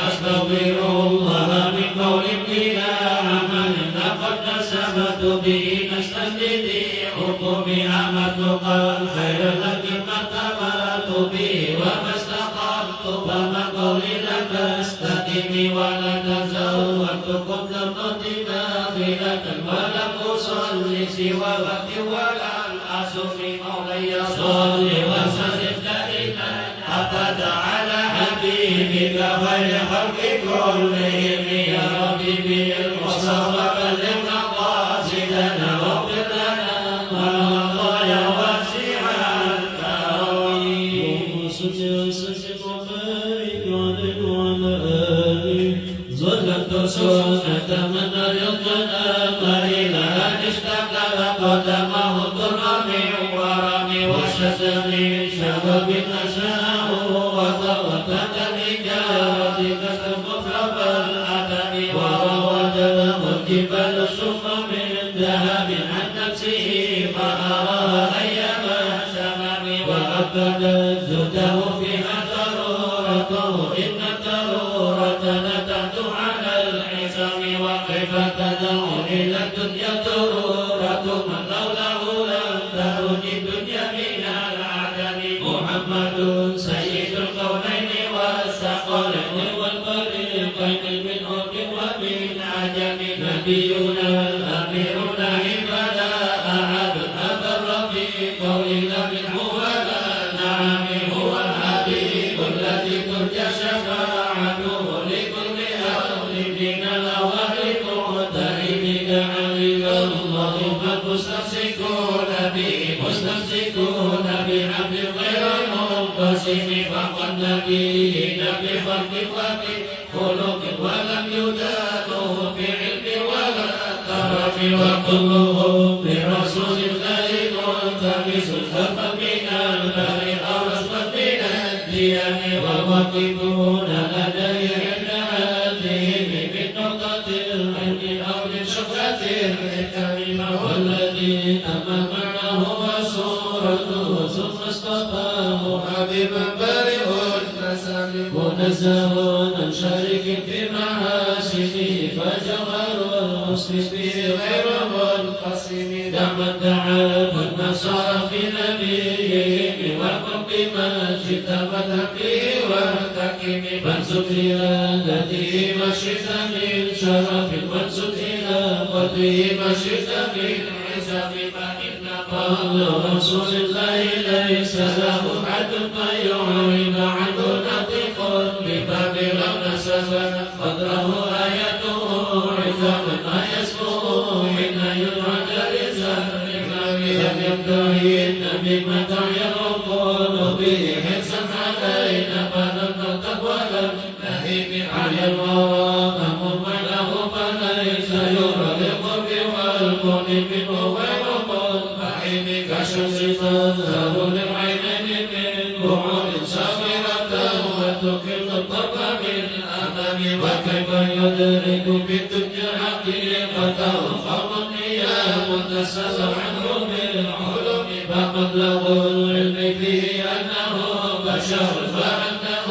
أستغفر الله ولا تزودت قبل قدنا فيلة ولم أصلي سوى وقت ولا الأسف مولاي صل وسلم دائما أبدا على حبيبك خير خلق كلهم يا ربي بالمصطفى بلغ مقاصدنا واغفر لنا يا واسع الكرم صل وسلم وبارك عليه وعلى آله ظلت سنة من رضنا قليلا أن اشتكى قدمه الضر من ورم وشتم شباب أشاء وتوكل لجارتك المفرق الأدم وراودته الجبال الشم من ذهب عن نفسه فأرى أيام الشمم وأبدت زهده فيها ضرورته إن الضرورة لا تعد على الحسام وكيف تدعو إلى الدنيا ضرورة من لوله لم تخرج الدنيا من العدم محمد سيد الكونين والثقلين والفريقين من أرض ومن عجم نبينا الأمير عباد أحد أبى الرفيق إلى منه ولا نعم هو الحبيب الذي ترجى شفاعته لكل أهل دين الأوائل مقترب عليك اللهم مستمسكون به مستمسكون بعبد غير منقسم فقد نبينا بخلق وبخلق ولم يدانه بعلم ولا ترف وكلهم برسول الله ملتمس الخلق من البر أو رشفة من الديان وواقفون لديه عند هذهم من نقطة العلم أو من شفرة الحكم والذي أمام معه وصورته ثم اصطفاه حبيبا بارئ النسب منزه عن شريك في محاسنه فجوهر الحسن به غير منقسم دعما دعا النصارى في نبيهم وقم بما شئت وتقي وارتكب فانسب إلى الذي ما شئت من شرف وانسب إلى قدره ما شئت من عزم فإن قول رسول الله ليس له حد فيعرض عنه ناطق بباب لو نسب قدره آيته عزم ما يسمو حين يدعى جالسا لم يبتغي النبي متى يقول به حرصا علينا فلم نرتب ولم نهب على الورى أمر له فليس يرى للقرب والكون منه غير منفعل كشمس تظهر للعينين من بعد صغيرة وتكل الطرف بالأمام وكيف يدرك في الدنيا حقيقته قوم نيام تسأل عنه بالعلوم فقد له العلم فيه أنه بشر وأنه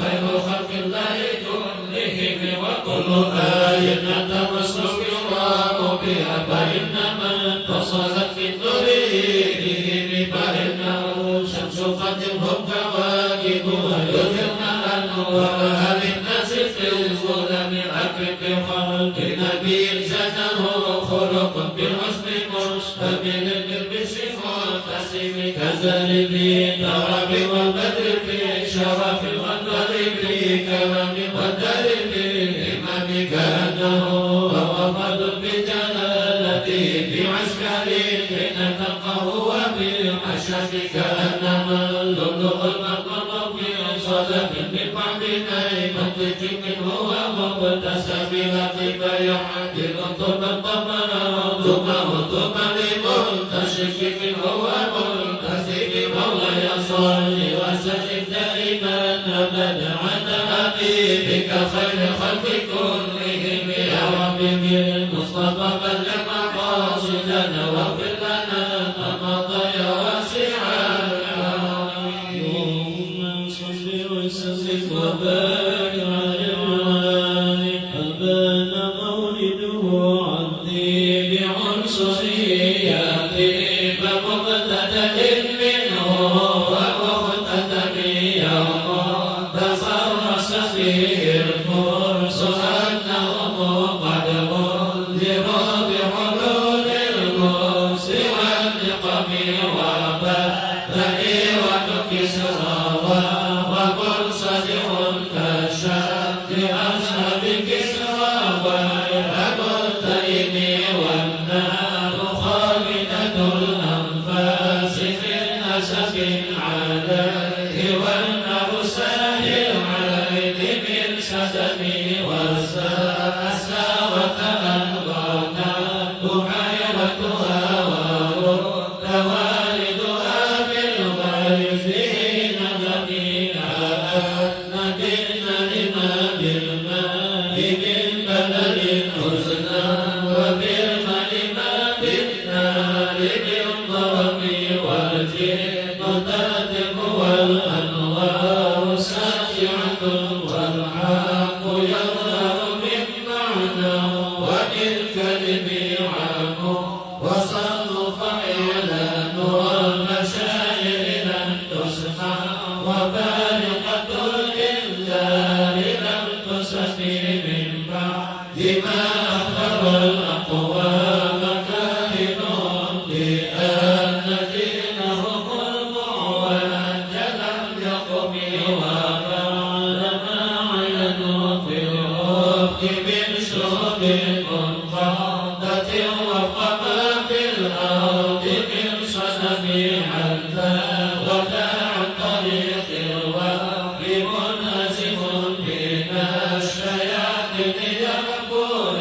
خير خلق الله كلهم وكل آية تمسك يرام بها فإنما اتصلت من طريقهم فإنه شمس قد هم كواكب ويظهرن أنوارها للناس في الظلم أكرم بخلق نبي زاده خلق بالحسن مشتمل بالبشر متسم كذلك في الدرب والبدر في شرف والنظر في كرم والدر في الإمام كأنه ووفد بجلالته في عسكري حين تلقاه وبالحشد كأنما اللؤلؤ المقلوب في صدف من بعد نعمة منه ومبتسم لطيف يحدث ثم الطمر ثم لمنتشك منه ومنتسب مولاي صل وسلم دائما أبدا على حبيبك خير خلق كلهم يا رب بالمصطفى بلغ مقاصدنا واغفر لنا ما مضى يا واسع الكرم اللهم صل وسلم وبارك عليه أبان مولده عبدي بعنصرياته فمبتدأ منه ومختتم يوم تفرس به الفرس بما أخبر الأقوام كاهن لأن دينهم المعوج لم يقم وبعدما عينوا في الرب من شرب منقضة وقما في الأرض من صنم حتى غدا عن طريق الوهب منهزم من الشياطين يغفور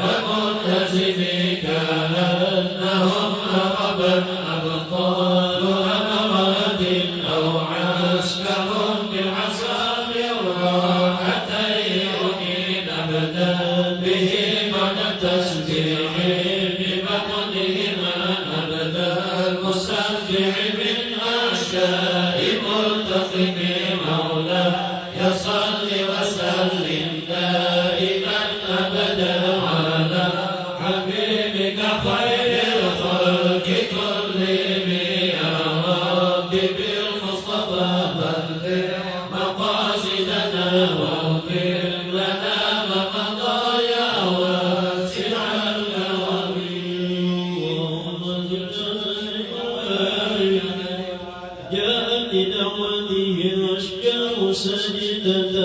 ومنهزم كأنهم هربا أبطال أمراض أو عسكر بعصاب الراحتين نبدا به من التسبيح بمقدهما نبدا المسبح من أشياء ملتقم مولاي صل وسلم دائما أبدا على حبيبك خير الخلق كلهم يا رب بالمصطفى بلغ مقاصدنا واغفر لنا ما مضى يا واسع الكرم جاء بدعوته الأشجار سجدة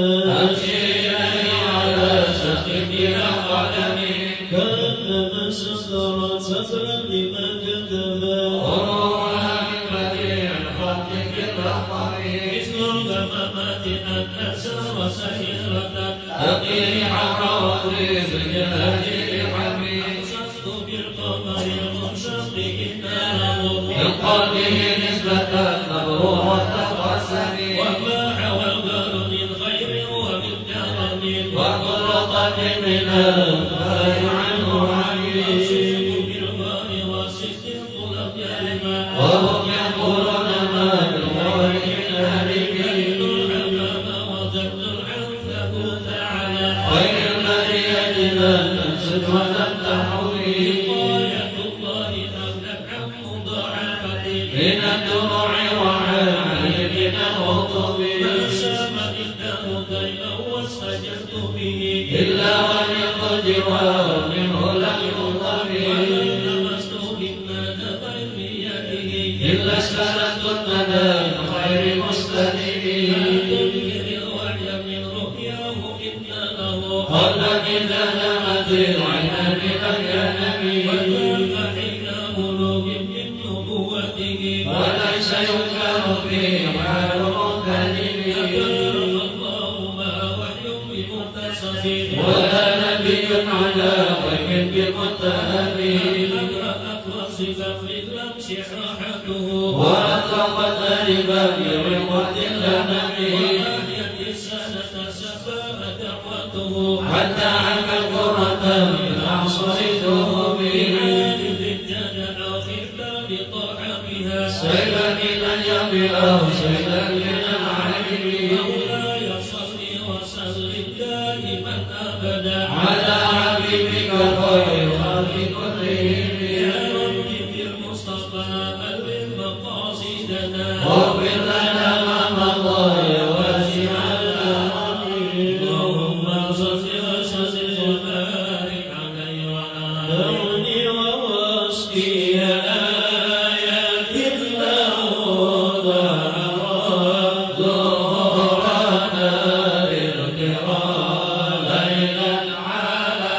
على سخطها قدمي كأنما سطرت سطرا لما كتبا وروعا من بديع الخط في الرقم مثل الغمامات أنسى وسيرة تقي عراضي بالجهل حميد صدت بالقمر المنشق إنه من قلبه نسبة مبروحة وسمي وما حوى الغار من خير ومن كرم وقرقة من الخير عنه عميد بالغار وسكت الأبيار وهم يقولون ما بالغير الهرم الحمام وزبد العنكبوت على خير البرية لم تنسج ولم تحوي غاية الله أغلب عن مضاعفة من الدروع وعامل من الرطب ما سام الدهر دينا واستجبت به إلا ولقد جوار منه لم يضم ولمست بالمدى غير يده إلا استلمت المدى من غير مستدب تنكر الوعي من رؤياه إن له قلبا إذا نمت العين من الجنب وكان حين بلوغ من نبوته وليس ينكر فيه حال مكذب أكرم الله ما وحي بمتصف ولا نبي على غيب بمتهم أبرأت وصفا للمس راحته وأطلقت ربا برقة الأمم وأحيت السنة سفاء دعوته حتى عمى القرة من أعصر الذهب عالم الجنة خفا بطعامها سيلا من اليم أو سيلا من العلم مولاي صل وسلم دائما أبدا على حبيبك خير خلق كلهم يا رب بالمصطفى بلغ مقاصدنا واغفر لنا ما مضى يا واسع الكرم اللهم صل وسلم وبارك عليه وعلى دوني ووصفي آيات الله ظهرت ظهرنا للكرام ليلا على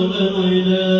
Go, go, go.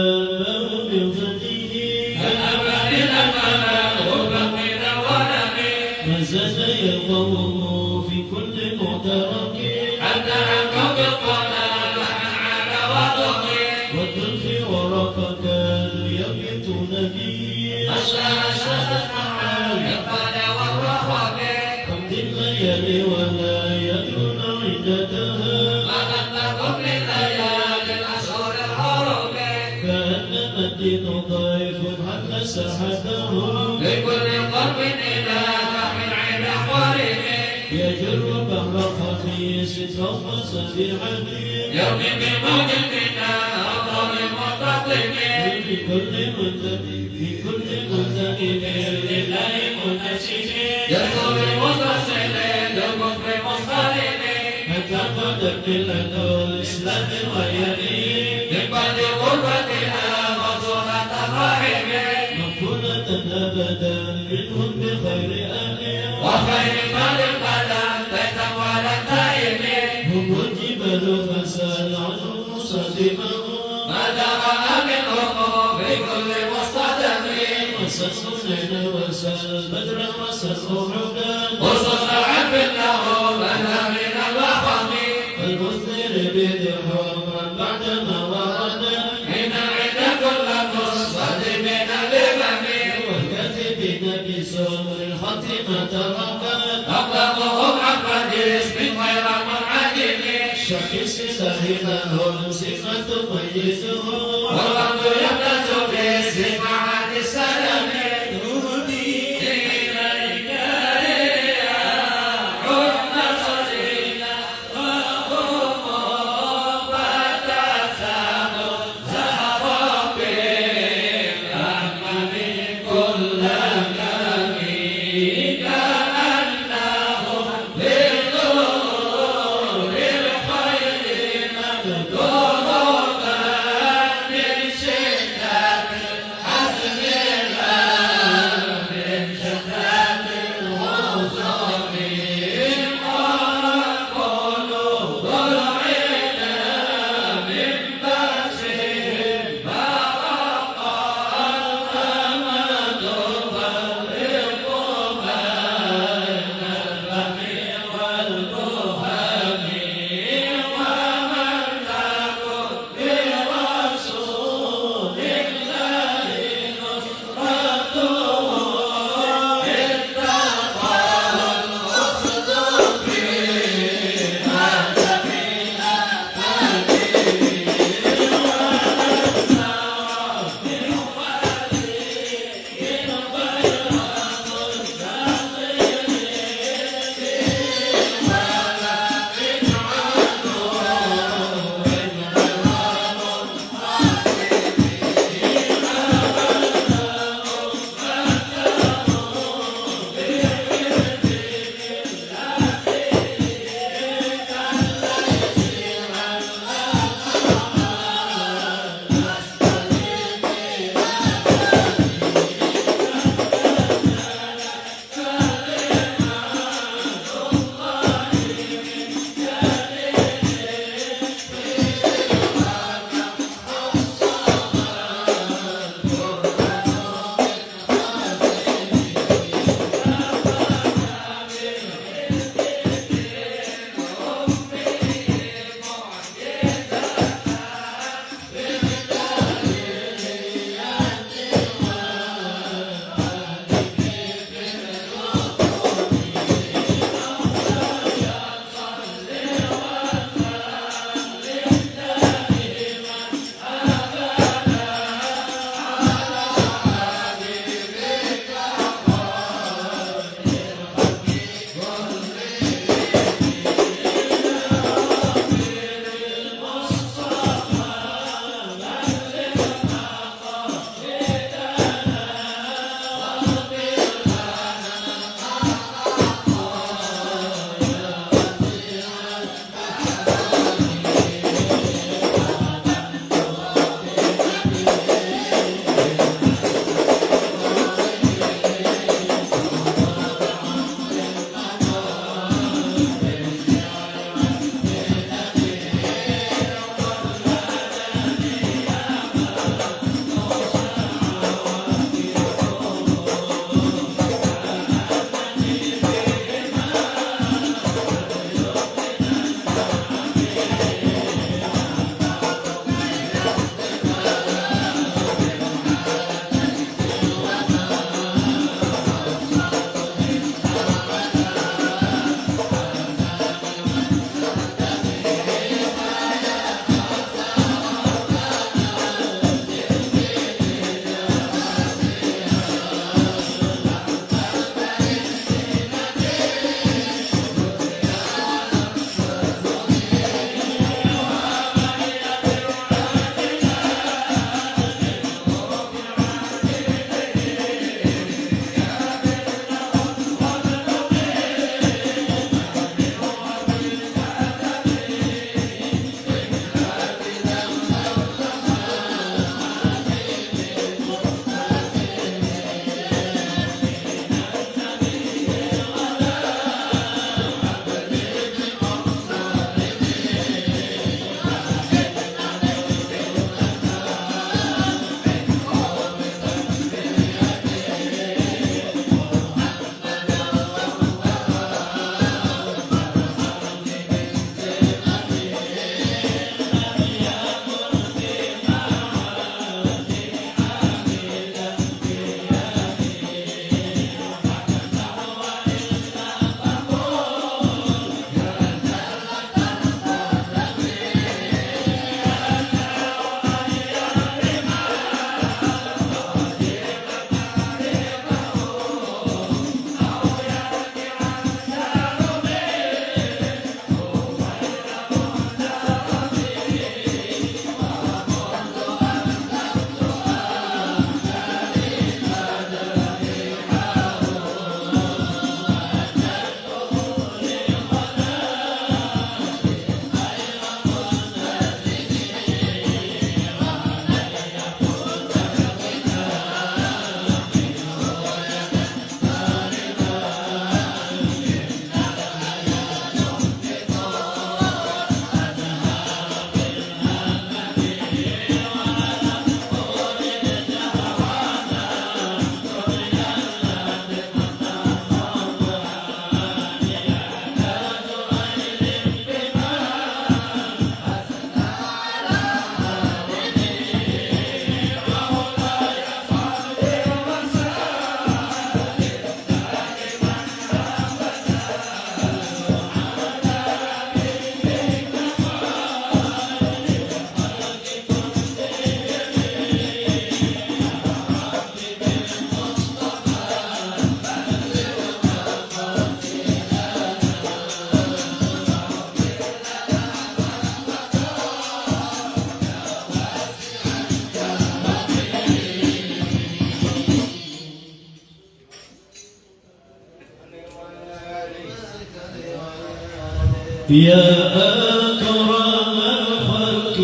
يا أكرم الخلق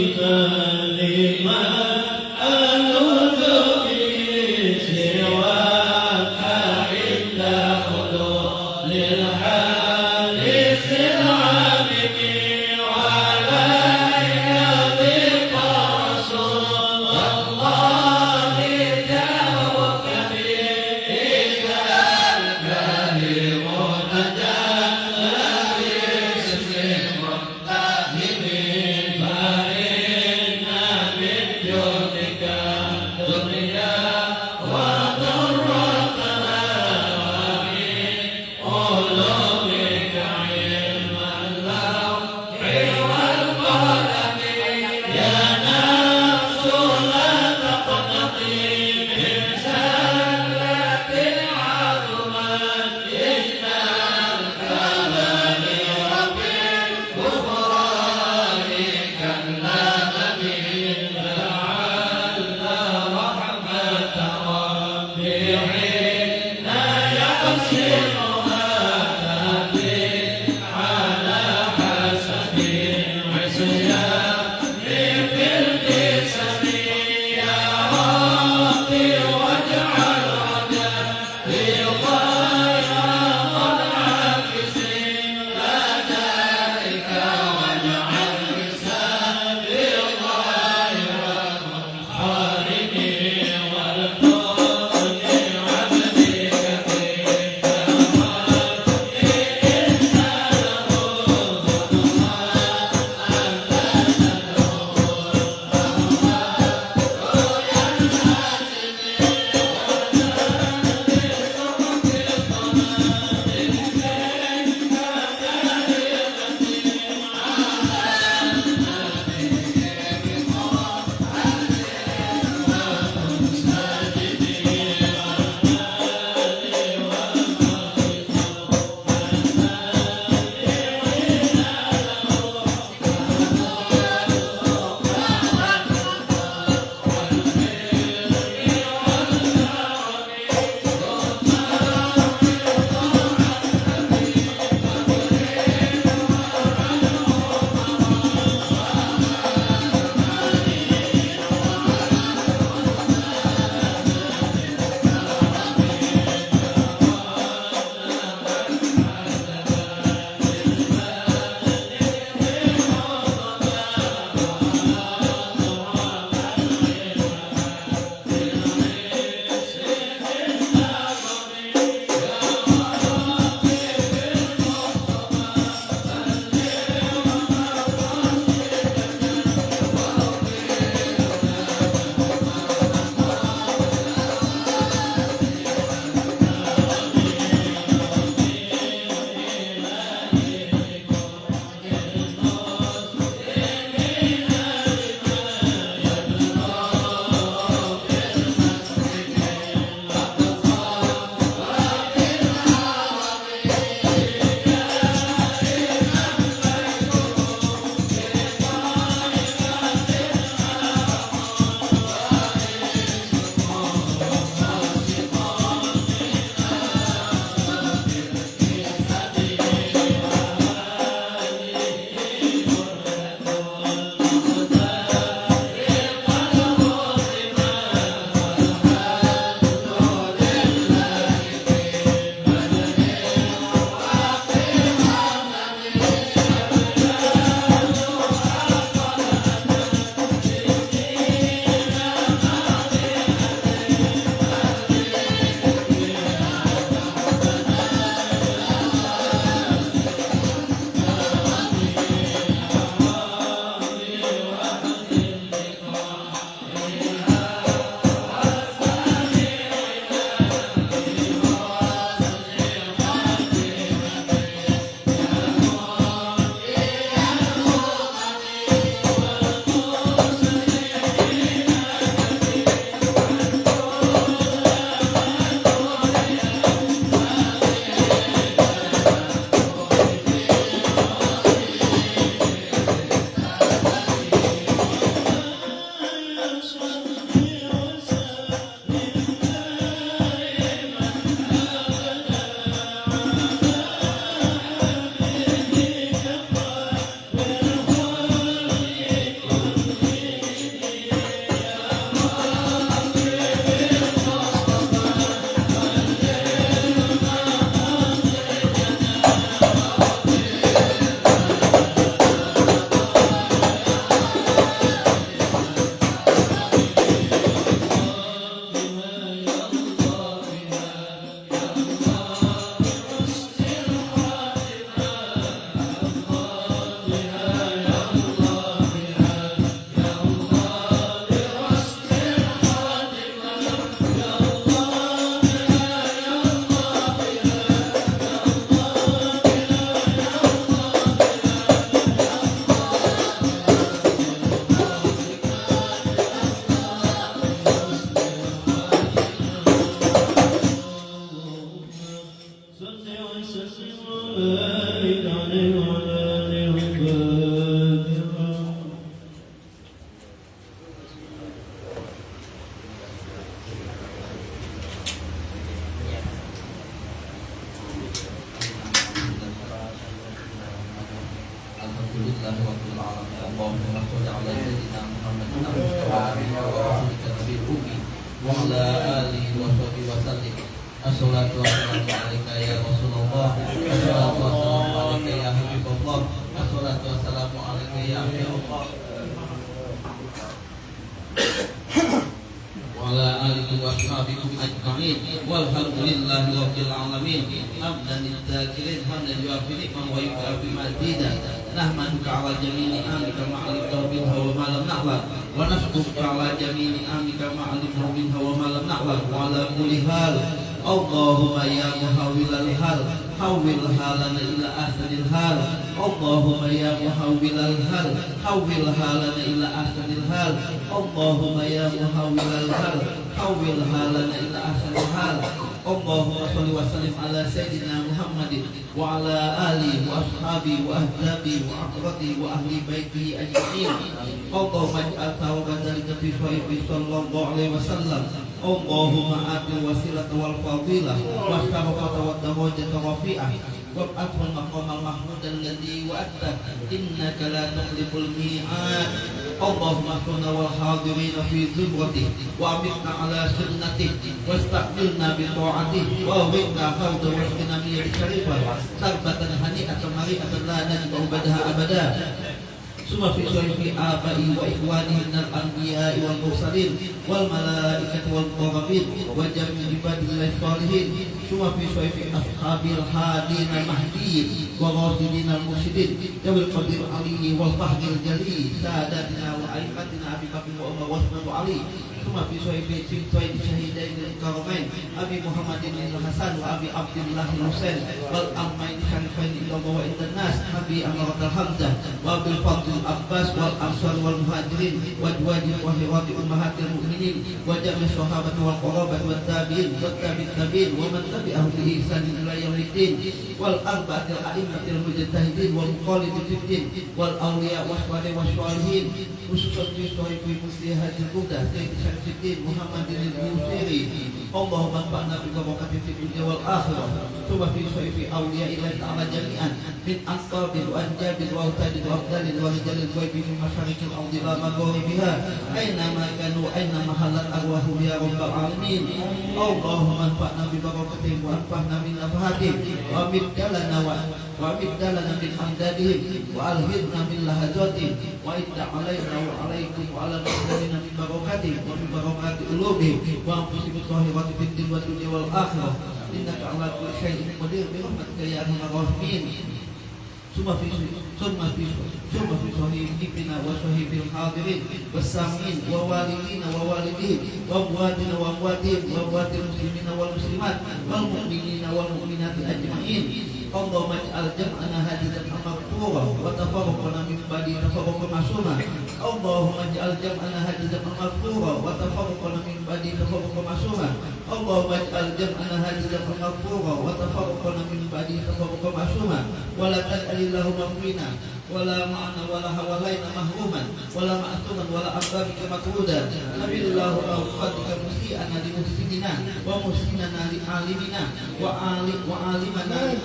لمن ألوذ به سواك عند حلول الحادث العامم وعليك بك رسول الله جاءك بك الكريم نجا باسم الله وعلى آله وصحبه وسلم. Assalatu wassalamu alaika ya Rasulullah. Assalatu wassalamu alaika ya Habibullah. Assalatu wassalamu alaika ya Habibullah. Wa'ala alihi wa ashabihi ajma'in. Walhamdulillahi rabbil alamin. Hamdan lidzakirin hamdan yuwafi ni'man wa yukafi madida. Nahmaduka ala jami'i amika ma'alimna minha wa ma lam na'lam. Wa nashkuruka ala jami'i amika ma'alimna minha wa ma lam na'lam. Wa ala kulli hal Allahumma ya muhawwilal hal hawwil halana ila ahsanil hal. Allahumma ya muhawwilal hal hawwil halana ila ahsanil hal. Allahumma ya muhawwilal hal hawwil halana ila ahsanil hal. Allahumma shalli wa sallim ala sayyidina Muhammadin wa ala alihi wa ashabihi wa ahbabihi wa aqratihi wa ahli baitihi ajma'in. Allahumma ij'al thawaban dzalika fi sahbihi sallallahu alaihi wasallam. Allahumma atil wasilata wal fadilah wa syarafata wa darajata rafi'ah wab'athul maqamal mahmud alladhi wa'adta innaka la tukhliful mi'ad. Allahumma kunna wal hadirina fi zumratih wa amitna ala sunnatih wastaqbilna bi ta'atih wa winna khawda wa shkina min syarifah sarbatan hani'atan mari'atan la najba'u badaha abada. Suma fi sahih abai wa ikhwanihi minal anbiya'i wal mursalin wal malaikati wal muqarrabin wa jami'i ibadillahi sholihin. Suma fi sahih ashabil hadin al mahdiyyin wa rasidin al mursyidin yawil qadir alihi wal fahdil jali sadatina wa aimatina Abi Bakr wa Umar wa Uthman wa Ali. Suma fi sahih syahidain al karamain Abi Muhammadin al Hasan wa Abi Abdullah al Husain wal ammain syarifain ila wa indan nas Abi Amr al Hamzah wa Abil Fadl Abbas wal Ansar wal Muhajirin wa Dwajib wa Hirati Ummahatil Mu'minin wa Jami' Sahabat wal Qarabat wa Tabi'in wa Tabi'in wa man tabi'ahum bi ihsan ila yaumiddin wal arba'atil a'immatil mujtahidin wa muqallidin fiddin wal awliya wa sholihin khususan fi sahih muslihatil huda sayyid Syamsuddin Muhammadin al-Busiri. Allahumma anfa'na bi barakati fid dunya wal akhirah. Tuba fi sahih awliya ilahi ta'ala jami'an min anqabil wa anjabil wa utadil wa afdalil wa rijalil ghaibi min masyarikil ardi la magharibiha aina ma kanu aina mahallat arwahu ya rabbal alamin. Allahumma anfa'na bi barakatihim wa anfa'na min nafahatihim wa abdalana wa abdalana min amdadihim wa alhidna min lahazatihim wa idda alaina wa alaikum wa ala muslimina min barakatihim wa min barakati ulubihim wa anfusihim tahirati fid din wa dunya wal akhirah innaka ala kulli syai'in qadir bi rahmatika ya arhamar rahimin. Summa fi sahih ibna wa sahibil hadirin wasamin wa walidina wa walidihim wa amwatina wa amwatihim wa amwatil muslimina wal muslimat wal mu'minina wal mu'minati ajma'in. Allahumma ij'al jam'ana hadidan maghfura wa tafarraqana min ba'di tafarruqan masuna. Allahumma ij'al jam'ana hadidan maghfura wa tafarraqana min ba'di tafarruqan masuna. Allahumma ij'al jam'ana hadidan maghfura wa tafarraqana min ba'di tafarruqan masuna. Wa la taj'alillahu mafrina wala ma'ana wala hawalaina mahruman wala ma'tuman wala ababika makruda. Nabillahu awqatika musi'ana li muslimina wa muslimana li alimina wa alimana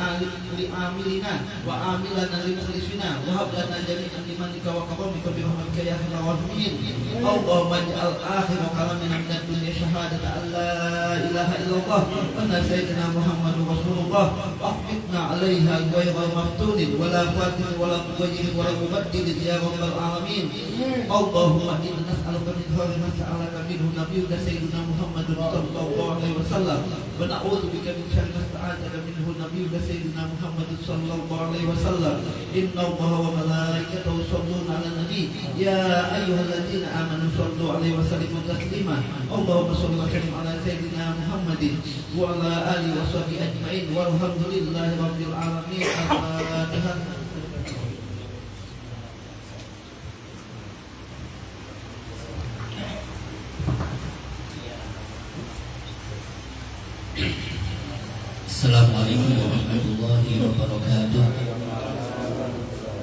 li amilina wa amilana li mukhlisina wa hablana jami'an limanika wa karamika bi rahmatika ya arhamar rahimin. Allahumma ij'al akhir kalamina min ad-dunya shahadata an la ilaha illallah wa anna sayyidina Muhammadur Rasulullah wa aqbitna 'alaiha ghayra maftunin wala fatin wala wala mubaddil ya rabbal alamin. Allahumma inna nas'aluka min khairin ma sa'alaka minhu nabiyyuka sayyidina Muhammadun sallallahu alaihi wasallam wa na'udzu bika min syarri ma sta'adzaka minhu nabiyyuka sayyidina Muhammadun sallallahu alaihi wasallam. Inna Allaha wa malaikatahu yusholluna 'alan nabi ya ayyuhalladzina amanu shallu 'alaihi wa sallimu taslima. Allahumma shalli wa sallim 'ala sayyidina Muhammadin wa 'ala alihi wa sahbihi ajma'in walhamdulillahi rabbil alamin. Al-Fatihah. Assalamualaikum warahmatullahi wabarakatuh.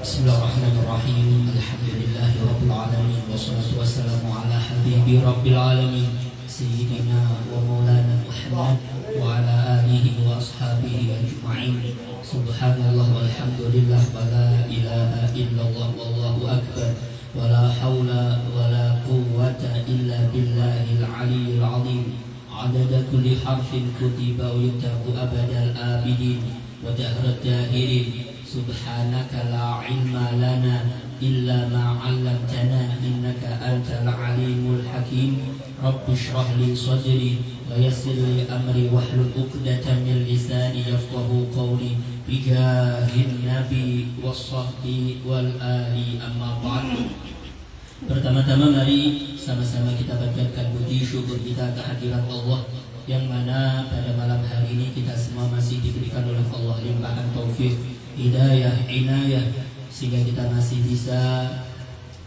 Bismillahirrahmanirrahim. Alhamdulillahi rabbil alamin wassalatu wassalamu ala habibi rabbil alamin sayyidina wa maulana Muhammad wa ala alihi wa ashabihi ajma'in. Subhanallah walhamdulillah wa la ilaha illallah wallahu akbar wa la hawla wa la قوة إلا بالله العلي العظيم عدد كل حرف كتب ويكتب أبد الآبدين ودهر الداهرين سبحانك لا علم لنا إلا ما علمتنا إنك أنت العليم الحكيم رب اشرح لي صدري ويسر لي أمري واحلل عقدة من لساني يفقه قولي بجاه النبي والصحب والآل أما بعد. Pertama-tama mari sama-sama kita panjatkan puji syukur kita kehadirat Allah, yang mana pada malam hari ini kita semua masih diberikan oleh Allah limpahan taufik, hidayah, inayah, sehingga kita masih bisa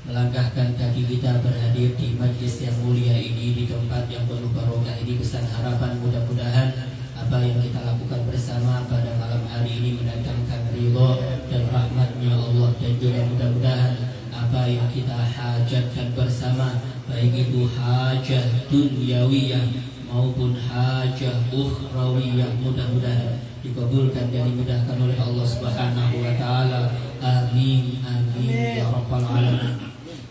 melangkahkan kaki kita berhadir di majlis yang mulia ini, di tempat yang penuh barokah ini, besar harapan mudah-mudahan apa yang kita lakukan bersama pada malam hari ini mendatangkan ridho dan rahmatnya Allah, dan juga mudah-mudahan apa yang kita hajatkan bersama, baik itu hajah dunyawiyah maupun hajah ukhrawiyah, mudah-mudahan dikabulkan dan dimudahkan oleh Allah Subhanahu wa taala. Amin amin ya rabbal alamin.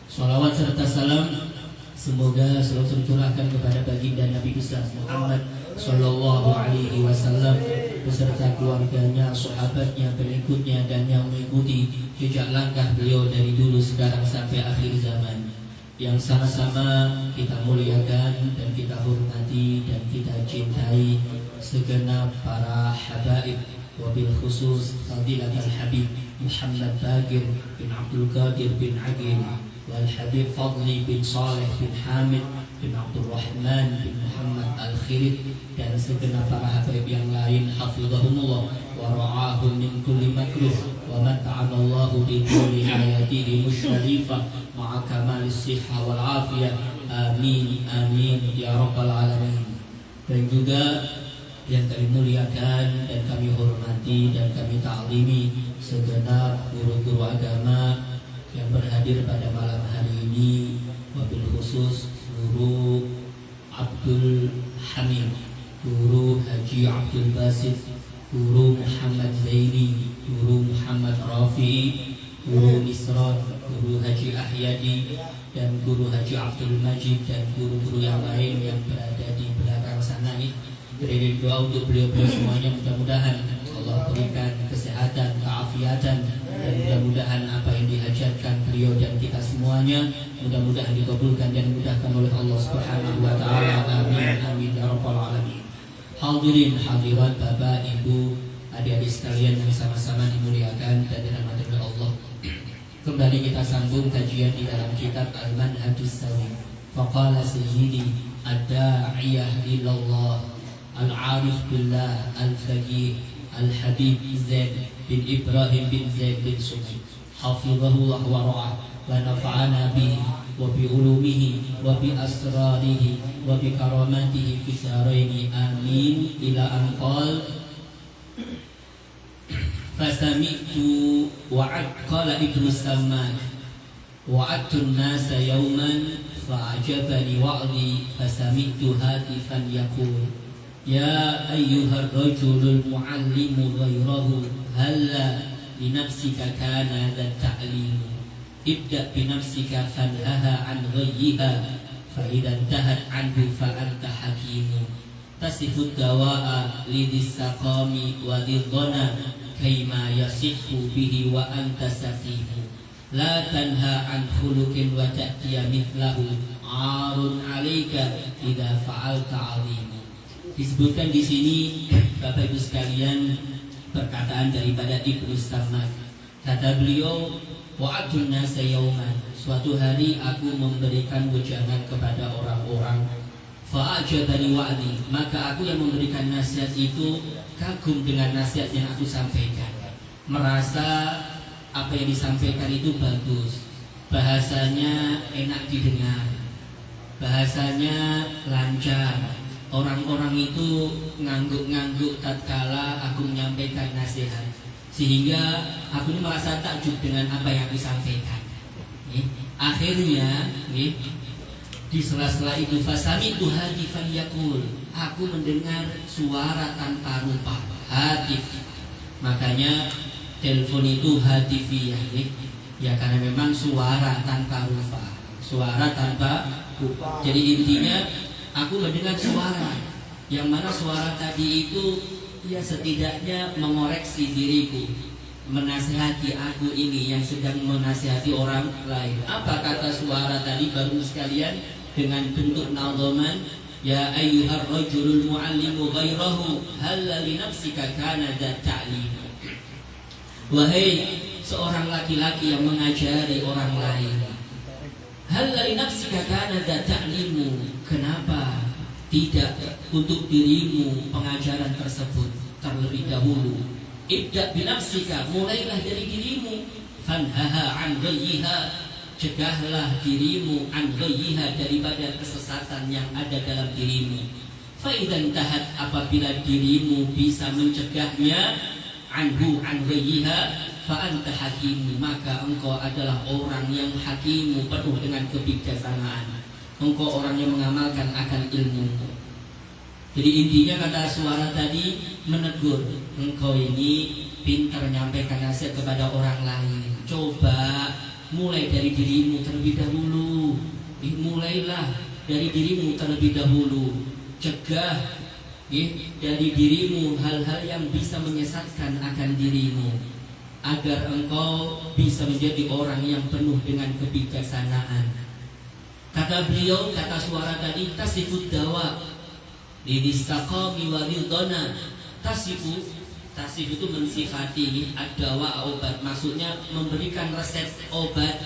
Shalawat serta salam semoga selalu tercurahkan kepada baginda Nabi besar Muhammad sallallahu alaihi wasallam beserta keluarganya, sahabatnya, pengikutnya, dan yang mengikuti jejak langkah beliau dari dulu sekarang sampai akhir zaman, yang sama-sama kita muliakan dan kita hormati dan kita cintai segenap para habaib, wabil khusus Fadilatul Habib Muhammad Bagir bin Abdul Qadir bin Agil, wal Habib Fadli bin Saleh bin Hamid bin Abdul Rahman bin Muhammad Al-Khirid, dan segenap para habaib yang lain, hafizahumullah wa ra'ahum min kulli makruh wa mata'anallahu bi kulli hayatihi musyrifah ma'a kamalis sihha wal afiyah. Amin amin ya rabbal alamin. Dan juga yang kami muliakan dan kami hormati dan kami ta'limi segenap guru-guru agama yang berhadir pada malam hari ini, wabil khusus Guru Abdul Hamid, Guru Haji Abdul Basit, Guru Muhammad Zaini, Guru Muhammad Rafi'i, Guru Misron, Guru Haji Ahyadi, dan Guru Haji Abdul Majid, dan guru-guru yang lain yang berada di belakang sana ini. Berikan doa untuk beliau-beliau semuanya, mudah-mudahan Allah berikan kesehatan, keafiatan, dan mudah-mudahan apa yang dihajatkan beliau dan kita semuanya mudah-mudahan dikabulkan dan dimudahkan oleh Allah Subhanahu wa taala. Amin amin ya rabbal alamin. Hadirin hadirat, Bapak, Ibu, adik-adik sekalian yang sama-sama dimuliakan dan dirahmati oleh Allah. Kembali kita sambung kajian di dalam kitab Al-Manhajus Sawim. Faqala sayyidi ad-da'iyah ilallah al-arif billah al-faqih al-habib Zaid bin Ibrahim bin Zaid bin Sumi, hafizahullah wa ra'ah wa nafa'ana bihi wa bi ulumihi wa bi asrarihi wa bi karamatihi fi daraini amin. Ila an qala fasami'tu qala ibnu Samman wa'adtu an-nasa yawman fa'ajabani wa'di fasami'tu hatifan yaqul ya ayyuhar rajulul muallimu ghayrahu halla binafsika kana dha ta'limu ibda binafsika fanhaha an ghayyiha fa idza intahat anhu fa anta hakimu tasifud dawa'a lidis saqami wa lidhana kaima yasihhu bihi wa anta saqimu la tanha an khuluqin wa ta'tiya mithlahu arun 'alaika idza fa'alta 'azimu. Disebutkan di sini Bapak Ibu sekalian perkataan daripada Ibnu Samman. Kata beliau, wa'adun nasa yauman, suatu hari aku memberikan wejangan kepada orang-orang, fa'ajabani wa'di, maka aku yang memberikan nasihat itu kagum dengan nasihat yang aku sampaikan, merasa apa yang disampaikan itu bagus, bahasanya enak didengar, bahasanya lancar. Orang-orang itu ngangguk-ngangguk tatkala aku menyampaikan nasihat, sehingga aku ini merasa takjub dengan apa yang disampaikan. Akhirnya di sela-sela itu fasami'tu hatifan yaqul, aku mendengar suara tanpa rupa, hatif. Makanya telepon itu hatifiyah, ya, karena memang suara tanpa rupa, suara tanpa upah. Jadi intinya aku mendengar suara, yang mana suara tadi itu ya setidaknya mengoreksi diriku, menasihati aku ini yang sedang menasihati orang lain. Apa kata suara tadi baru sekalian dengan bentuk nadhaman, ya ayyuhar rajulul muallimu ghairahu hal li nafsika kana dzat ta'lim. Wahai seorang laki-laki yang mengajari orang lain, hal li nafsika kana dzat ta'limu, kenapa tidak untuk dirimu pengajaran tersebut terlebih dahulu? Ibda binafsika, mulailah dari dirimu. Fanhaha an ghayyiha, cegahlah dirimu an ghayyiha, daripada kesesatan yang ada dalam dirimu. Fa idzan tahat, apabila dirimu bisa mencegahnya, anhu an ghayyiha, fa anta hakim, maka engkau adalah orang yang hakimu, penuh dengan kebijaksanaan. Engkau orang yang mengamalkan akan ilmu. Jadi intinya kata suara tadi menegur, engkau ini pintar menyampaikan nasihat kepada orang lain. Coba mulai dari dirimu terlebih dahulu. Mulailah dari dirimu terlebih dahulu. Cegah dari dirimu hal-hal yang bisa menyesatkan akan dirimu, agar engkau bisa menjadi orang yang penuh dengan kebijaksanaan. Kata beliau, kata suara tadi, tasifud dawa lidistaqami walidona. Tasifu itu mensifati ad-dawa, obat, maksudnya memberikan resep obat,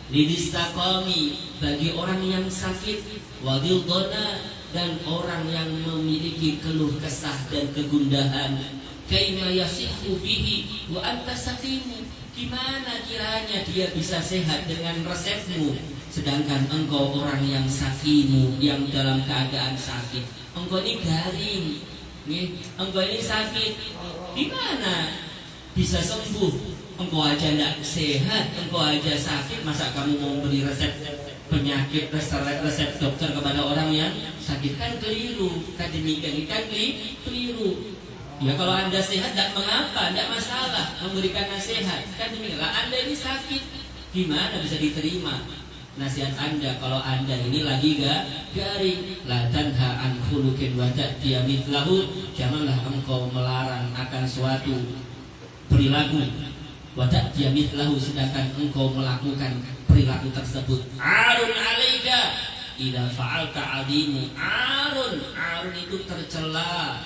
lidistaqami, bagi orang yang sakit, walidona, dan orang yang memiliki keluh kesah dan kegundahan. Kaima yasihu bihi wa anta saqimu, gimana kiranya dia bisa sehat dengan resepmu, sedangkan engkau orang yang sakimu, yang dalam keadaan sakit. Engkau ini garing, engkau ini sakit, gimana bisa sembuh? Engkau aja tidak sehat, engkau aja sakit, masa kamu mau beri resep penyakit, resep dokter kepada orang yang sakit? Kan keliru, kan demikian, kan keliru. Ya kalau anda sehat tidak mengapa, tidak masalah memberikan nasihat, kan demikian. Lah anda ini sakit, gimana bisa diterima nasihat anda kalau anda ini lagi garing? La tanha an khuluqin wa ta'tiya mithlahu, janganlah engkau melarang akan suatu perilaku, wa ta'tiya mithlahu, sedangkan engkau melakukan perilaku tersebut. Arun alaika idza fa'alta adimu. Arun itu tercela,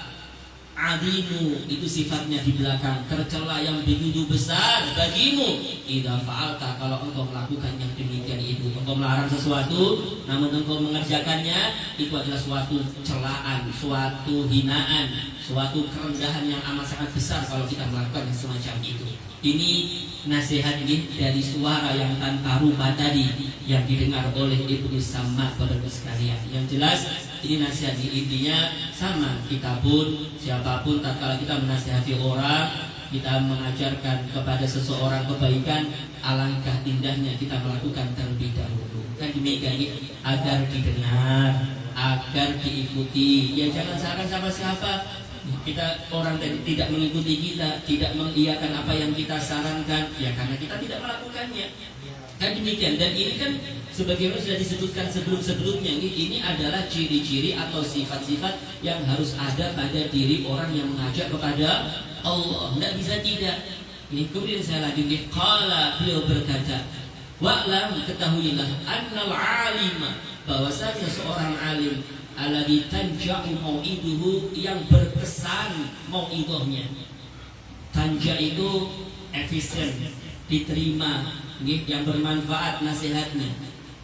adimu itu sifatnya di belakang, tercela yang begitu besar bagimu. Idza fa'alta, kalau engkau melakukan yang demikian itu, engkau melarang sesuatu namun engkau mengerjakannya, itu adalah suatu celaan, suatu hinaan, suatu kerendahan yang amat sangat besar kalau kita melakukan yang semacam itu. Ini nasihat ini dari suara yang tanpa rupa tadi yang didengar oleh Ibnu Samma, Bapak sekalian. Yang jelas ini nasihat intinya sama, kita pun siapapun tatkala kita menasihati orang, kita mengajarkan kepada seseorang kebaikan, alangkah indahnya kita melakukan terlebih dahulu. Kan demikian, agar didengar, agar diikuti. Ya jangan saran sama siapa. Kita orang tidak mengikuti kita, tidak mengiyakan apa yang kita sarankan, ya karena kita tidak melakukannya. Kan demikian. Dan ini kan sebagaimana sudah disebutkan sebelum-sebelumnya, ini adalah ciri-ciri atau sifat-sifat yang harus ada pada diri orang yang mengajak kepada Allah. Tidak bisa tidak. Ini kemudian saya lanjutkan. Qala, beliau berkata, wa'lam, ketahuilah, annal alima, bahwasanya seorang alim, alladzi tanja'u mau'iduhu, yang berkesan mau'idahnya. Tanja itu efisien, diterima, yang bermanfaat nasihatnya.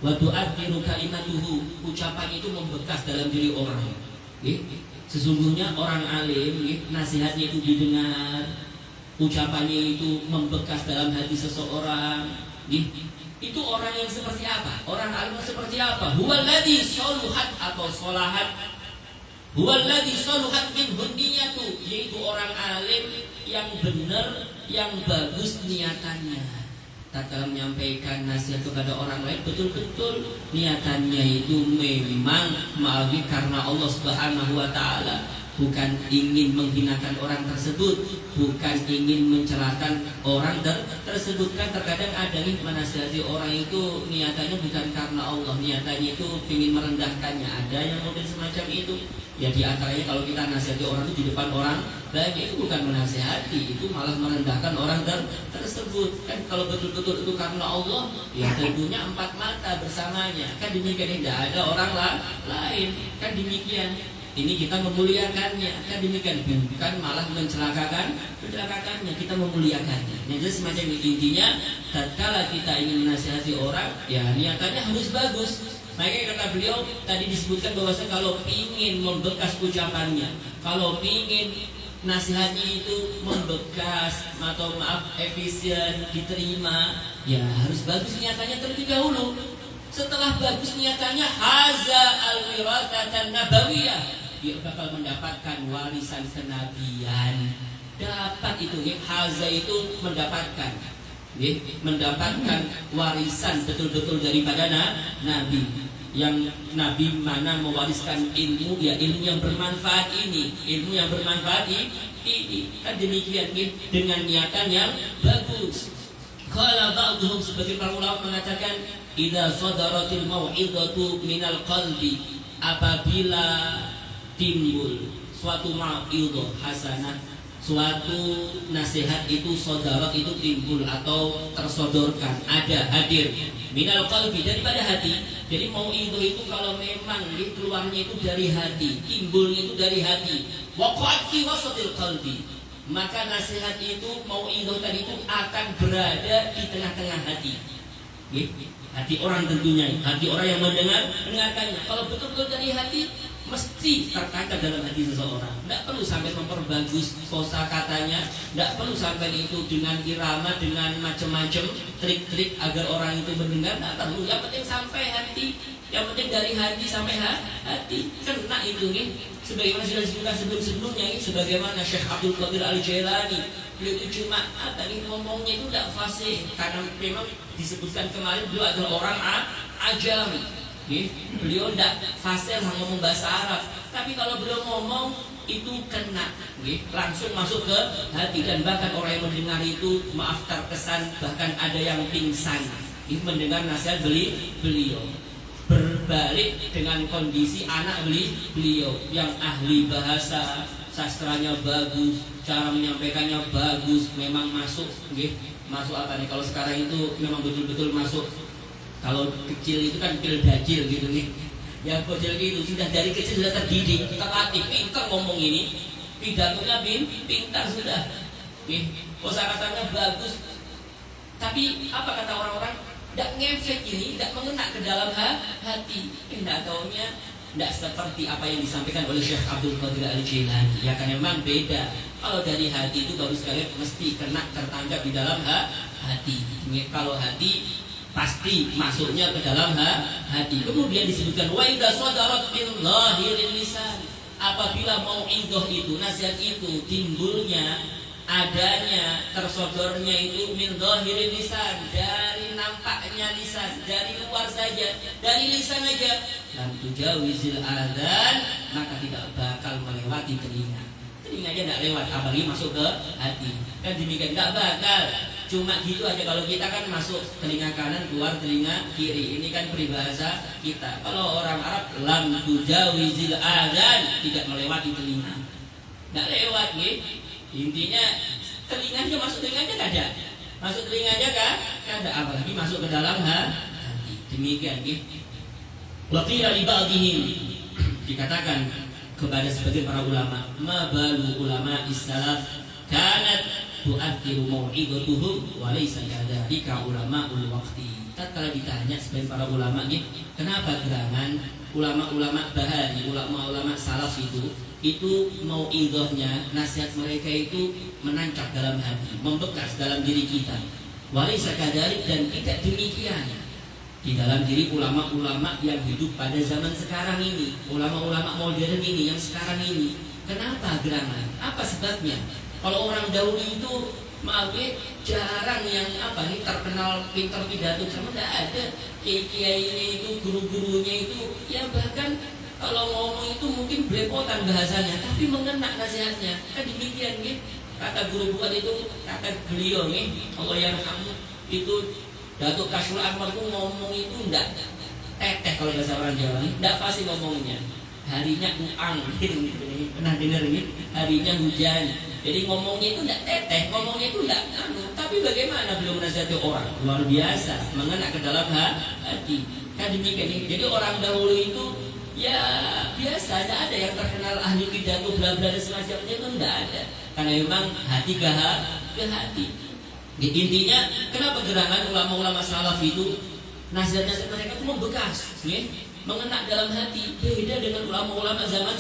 Wa tu'athiru kalimatuhu, ucapan itu membekas dalam diri orang. Sesungguhnya orang alim, nasihatnya itu didengar, ucapannya itu membekas dalam hati seseorang. Itu orang yang seperti apa? Orang alim seperti apa? Huwaladzi saluhat atau solahat, huwaladzi saluhat minhu niyatu, yaitu orang alim yang benar, yang bagus niatannya. Tatkala menyampaikan nasihat kepada orang lain, betul-betul niatannya itu memang karena Allah Subhanahu wa taala. bukan ingin menghinakan orang tersebut, bukan ingin mencelakan orang tersebut. Kan terkadang ada nih menasihati orang itu niatannya bukan karena Allah, niatannya itu ingin merendahkannya. Ada yang model semacam itu. Ya di antaranya kalau kita nasihati orang itu di depan orang banyak, itu bukan menasihati, itu malah merendahkan orang tersebut. Kan kalau betul-betul itu karena Allah, ya tentunya empat mata bersamanya. Kan demikian, tidak ada orang lain. Kan demikian. Ini kita memuliakannya. Kan demikian, bukan malah mencelakakannya, kita memuliakannya. Jadi semacam intinya, tatkala kita ingin menasihati orang, ya niatannya harus bagus. Makanya kata beliau tadi disebutkan bahwasanya kalau ingin membekas ucapannya, kalau ingin nasihatnya itu membekas atau efisien diterima, ya harus bagus niatannya terlebih dahulu. Setelah bagus niatannya, haza al-wirathatan nabawiyah, dia bakal mendapatkan warisan kenabian. Dapat itu, haza itu mendapatkan, mendapatkan warisan betul-betul daripada Nabi. Yang Nabi mana mewariskan ilmu, ya ilmu yang bermanfaat ini, ilmu yang bermanfaat ini. Kan demikian dengan niatan yang bagus. Kalau ba'dhum sebagai para ulama mengatakan, idza sadaratil mau'izatu minal qalbi, apabila timbul suatu mau'izah hasanah, suatu nasihat itu sadarat itu timbul atau tersodorkan, ada, hadir minal qalbi, daripada hati. Jadi mau'izah itu kalau memang keluarnya itu dari hati, timbulnya itu dari hati, waqa'at fi wasatil qalbi, maka nasihat itu, mau'izah tadi itu akan berada di tengah-tengah hati. Hati orang tentunya, hati orang yang mendengarkannya. Kalau betul-betul dari hati, mesti tertanam dalam hati seseorang. Tidak perlu sampai memperbagus kosakatanya, tidak perlu sampai itu dengan irama, dengan macam-macam trik-trik agar orang itu mendengar. Tidak perlu. Yang penting sampai hati, yang penting dari hati sampai hati. Kena itu nih. Sebagaimana sudah disebutkan sebelum-sebelumnya ini, sebagaimana Syekh Abdul Qadir Al-Jailani, beliau itu cuma ngomongnya itu tidak fasih, karena memang disebutkan kemarin beliau adalah orang ajam. Beliau tidak fasih ngomong bahasa Arab, tapi kalau beliau ngomong itu kena, langsung masuk ke hati. Dan bahkan orang yang mendengar itu, maaf terkesan, bahkan ada yang pingsan mendengar nasihat beliau. Berbalik dengan kondisi anak beliau yang ahli bahasa, sastranya bagus, cara menyampaikannya bagus, memang masuk, masuk apa nih? Kalau sekarang itu memang betul-betul masuk. Kalau kecil itu kan pil dajil gitu nih. Yang kecil gitu sudah dari kecil sudah terdidik, terlatih, pintar ngomong ini, pidatonya pintar sudah. Kosakatanya bagus. Tapi apa kata orang-orang? Tidak ngefek ini, tidak mengena ke dalam hati. Tidak taunya tidak seperti apa yang disampaikan oleh Syekh Abdul Qadir Al-Jailani. Ya kan memang beda. Kalau dari hati itu baru sekali mesti kena tertanggap di dalam hati. Kalau hati pasti masuknya ke dalam hati. Kemudian disebutkan wa idza sadarat min dhahiril lisan, apabila mau'izah itu, nasihat itu timbulnya, adanya, tersodornya itu min dhahiril lisan, dari nampaknya lisan, dari luar saja, dari lisan aja, lam tujawizil adzan, maka tidak bakal melewati telinga. Telinganya tidak lewat, apalagi masuk ke hati. Kan demikian, tidak bakal. Cuma gitu aja. Kalau kita kan masuk telinga kanan, keluar telinga kiri. Ini kan peribahasa kita. Kalau orang Arab, lam tujawizil adzan, tidak melewati telinga. Tidak lewat, intinya telinganya, masuk telinganya kan ada, masuk telinganya kan ada, apalagi masuk ke dalam hati. Demikian. Waqila li ba'dihim, dikatakan kepada sebagian para ulama, ma balu ulama is-salaf kanat tu'akhiru mau'izatuhum wa laysa kadzalika ulamaul waqti. Tatkala ditanya sebagian para ulama, kenapa gerangan ulama-ulama bahari, ulama-ulama salaf itu mau'izahnya, nasihat mereka itu menancap dalam hati, membekas dalam diri kita. Walaysa kadzalik, dan tidak demikian di dalam diri ulama-ulama yang hidup pada zaman sekarang ini, ulama-ulama modern ini yang sekarang ini. Kenapa gerangan? Apa sebabnya? Kalau orang dahulu itu, maaf jarang yang terkenal pintar pidato, sama tidak ada. Kiai-kiainya itu, guru-gurunya itu, ya bahkan Kalau ngomong itu mungkin belepotan bahasanya, tapi mengena nasihatnya. Kan demikian nih. Kata guru buat itu, kata beliau nih, Allah yarhamu, itu Datuk Kashful Akbar itu ngomong itu ndak teteh kalau bahasa orang Jawa nih, ndak fasih ngomongnya. Harinya uang, pernah dengar ini? Harinya hujan. Jadi ngomongnya itu ndak teteh, ngomongnya itu ndak anu. Tapi bagaimana beliau menasihati orang? Luar biasa, mengena ke dalam hati. Kan demikian nih. Jadi orang dahulu itu ya biasa, tidak ada yang terkenal ahli pidato bla bla dan semacamnya, itu tidak ada. Karena memang hati ke hati. Intinya kenapa gerangan ulama-ulama salaf itu nasihat-nasihat mereka itu membekas, mengena dalam hati. Beda dengan ulama-ulama zaman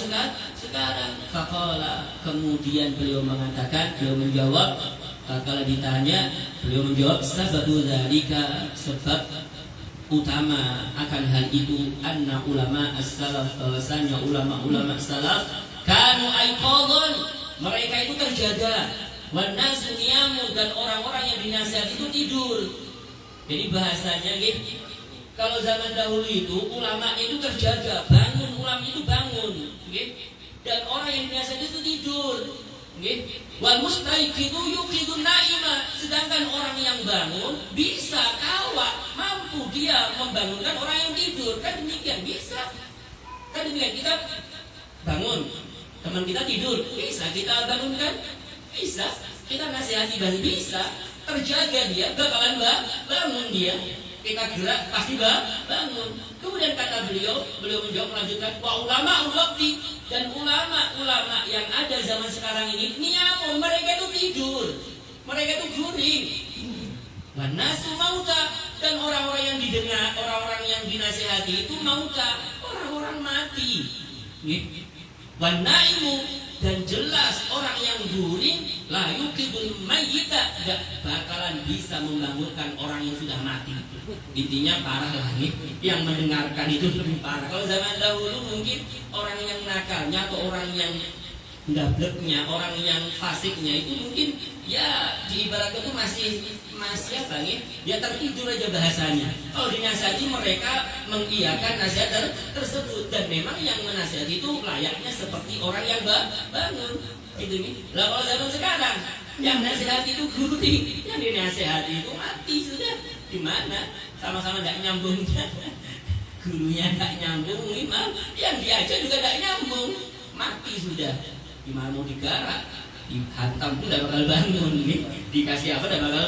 sekarang. Faqala, kemudian beliau mengatakan, beliau menjawab, kalau ditanya beliau menjawab, sababu dzalika, sebab utama akan hal itu, anna ulama as-salaf, bahwasanya ulama-ulama salaf kanu aiqadhan, mereka itu terjaga, wan nasu niyamun, dan orang-orang yang dinasihati itu tidur. Jadi bahasanya gitu, kalau zaman dahulu itu ulama itu terjaga, bangun, ulama itu bangun, gitu. Dan orang yang dinasihati itu tidur, gitu. Wal mustaiqidu yuqidun naima, sedangkan orang yang bangun bisa kawat, mampu dia membangunkan orang yang tidur. Kan demikian, bisa. Kan demikian, kita bangun, teman kita tidur, bisa kita bangunkan, bisa. Kita nasihati dan bisa, terjaga dia, bakalan bangun dia. Kita gerak pasti bangun. Kemudian kata beliau menjawab, melanjutkan, wa ulama ulwakti, dan ulama-ulama yang ada zaman sekarang ini niyamun, mereka itu tidur, mereka itu guring. Wan nasu mauta, dan orang-orang yang didengar, orang-orang yang dinasihati itu mauta, orang-orang mati. Wan naimu, dan jelas orang yang guring la yuqidul mayyita, tidak bakalan bisa membangunkan orang yang sudah mati. Intinya parah lagi, yang mendengarkan itu lebih parah. Kalau zaman dahulu mungkin orang yang nakalnya atau orang yang dableknya, orang yang fasiknya itu mungkin ya diibaratkan itu masih apa nih? Dia tertidur aja bahasanya. Kalau dinasihati mereka mengiyakan nasihat tersebut, dan memang yang menasihati itu layaknya seperti orang yang bangun. Gitu nih. Lah kalau zaman sekarang yang nasihati itu guring, yang dinasihati itu mati sudah. Di mana? Sama-sama tidak nyambungnya. Gurunya tidak nyambung, imam yang diajar juga tidak nyambung, mati sudah. Gimana mau digarap? Dihantam pun tidak bakal bangun, dikasih apa tidak bakal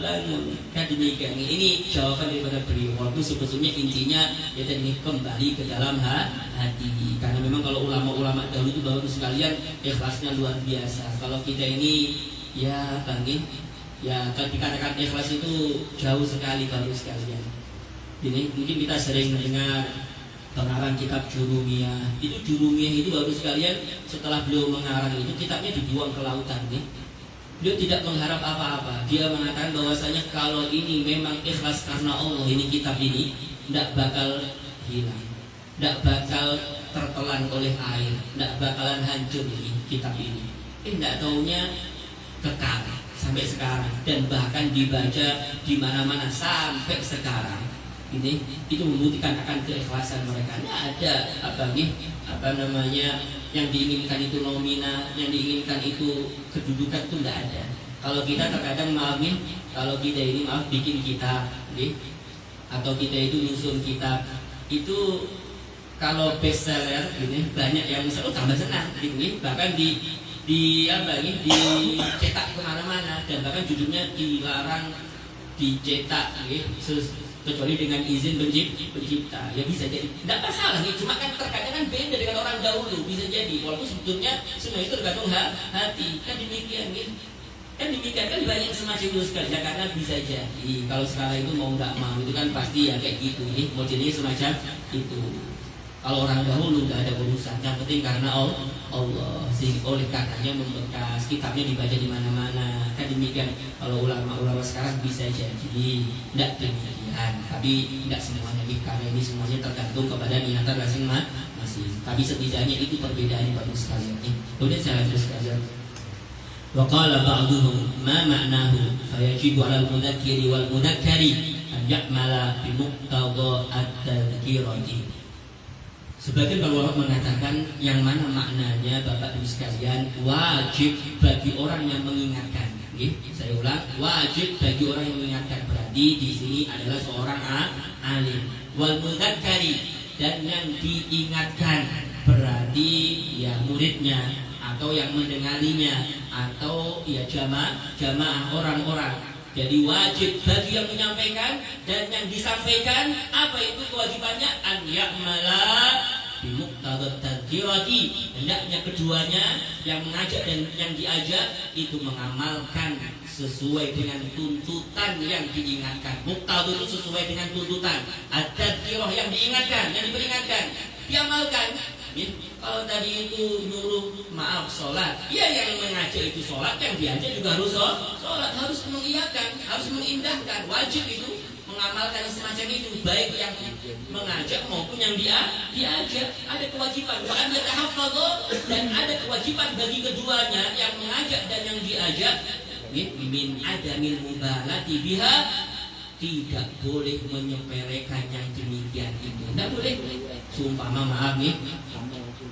bangun. Kan demikian. Ini jawaban daripada beliau. Waktu sebetulnya intinya ya tadi kembali ke dalam hati. Karena memang kalau ulama-ulama dahulu itu baru sekalian ikhlasnya luar biasa. Kalau kita ini ya bangih. Ya, dikatakan ikhlas itu jauh sekali baru sekalian. Ini mungkin kita sering mendengar pengarang kitab Jurumiyah. Itu Jurumiyah itu baru sekalian setelah beliau mengarang itu kitabnya dibuang ke lautan nih. Beliau tidak mengharap apa-apa. Dia mengatakan bahwasanya kalau ini memang ikhlas karena Allah, ini kitab ini tidak bakal hilang, tidak bakal tertelan oleh air, tidak bakalan hancur ini kitab ini. Tidak taunya kekal sampai sekarang, dan bahkan dibaca di mana-mana sampai sekarang. Ini itu membuktikan akan keikhlasan mereka. Tidak ada apa namanya yang diinginkan itu nomina, yang diinginkan itu kedudukan, itu tidak ada. Kalau kita terkadang maaf nih, kalau kita ini maaf bikin kitab, atau kita itu nyusun kitab, itu kalau bestseller gini banyak yang misalnya tambah senang gitu nih, bahkan dicetak kemana-mana, dan bahkan judulnya dilarang dicetak kecuali dengan izin pencipta. Ya bisa jadi, tidak masalah nih, cuma kan terkadang kan beda dengan orang dahulu, bisa jadi walaupun sebetulnya semua itu tergantung hati. Kan demikian gitu. Kan demikian, kan banyak semacam itu sekali ya, karena bisa jadi kalau sekarang itu mau nggak mau itu kan pasti ya kayak gitu nih, modelnya semacam itu. Kalau orang dahulu nggak ada urusan, yang penting karena Allah, sehingga oleh karenanya membekas, kitabnya dibaca di mana-mana. Kan demikian. Kalau ulama-ulama sekarang bisa jadi tidak demikian, tapi tidak semuanya karena ini semuanya tergantung kepada niatan masing-masing. Tapi setidaknya itu perbedaannya bagus sekali. Kemudian saya terus sekalian. Wa qala ba'duhum ma ma'nahu fayajibu 'alal mudzakkiri wal mudzakkari an ya'mala bi muqtada at-tadhkirati. Sebagian ulama mengatakan yang mana maknanya Bapak Ibu sekalian wajib bagi orang yang mengingatkan. Saya ulang, wajib bagi orang yang mengingatkan. Berarti di sini adalah seorang alim. Wal mudzakkari, dan yang diingatkan berarti ya muridnya atau yang mendengarinya atau ya jamaah orang-orang. Jadi wajib bagi yang menyampaikan dan yang disampaikan. Apa itu kewajibannya? An ya'mala bimuqtadhat tadzkirati. Hendaknya keduanya, yang mengajak dan yang diajak, itu mengamalkan sesuai dengan tuntutan yang diingatkan. Muqtadhat itu sesuai dengan tuntutan. At-tadzkirah yang diingatkan, yang diperingatkan, diamalkan. Kalau tadi itu nyuruh maaf sholat, ya yang mengajak itu sholat, yang diajak juga harus sholat, harus mengiyakan, harus mengindahkan. Wajib itu mengamalkan semacam itu, baik yang mengajak maupun yang diajak. Ada kewajiban, bahkan dia tahafadz, dan ada kewajiban bagi keduanya, yang mengajak dan yang diajak. Min adamil mubalati biha, tidak boleh menyepelekan yang demikian itu. Tidak boleh. Sumpama maaf nih,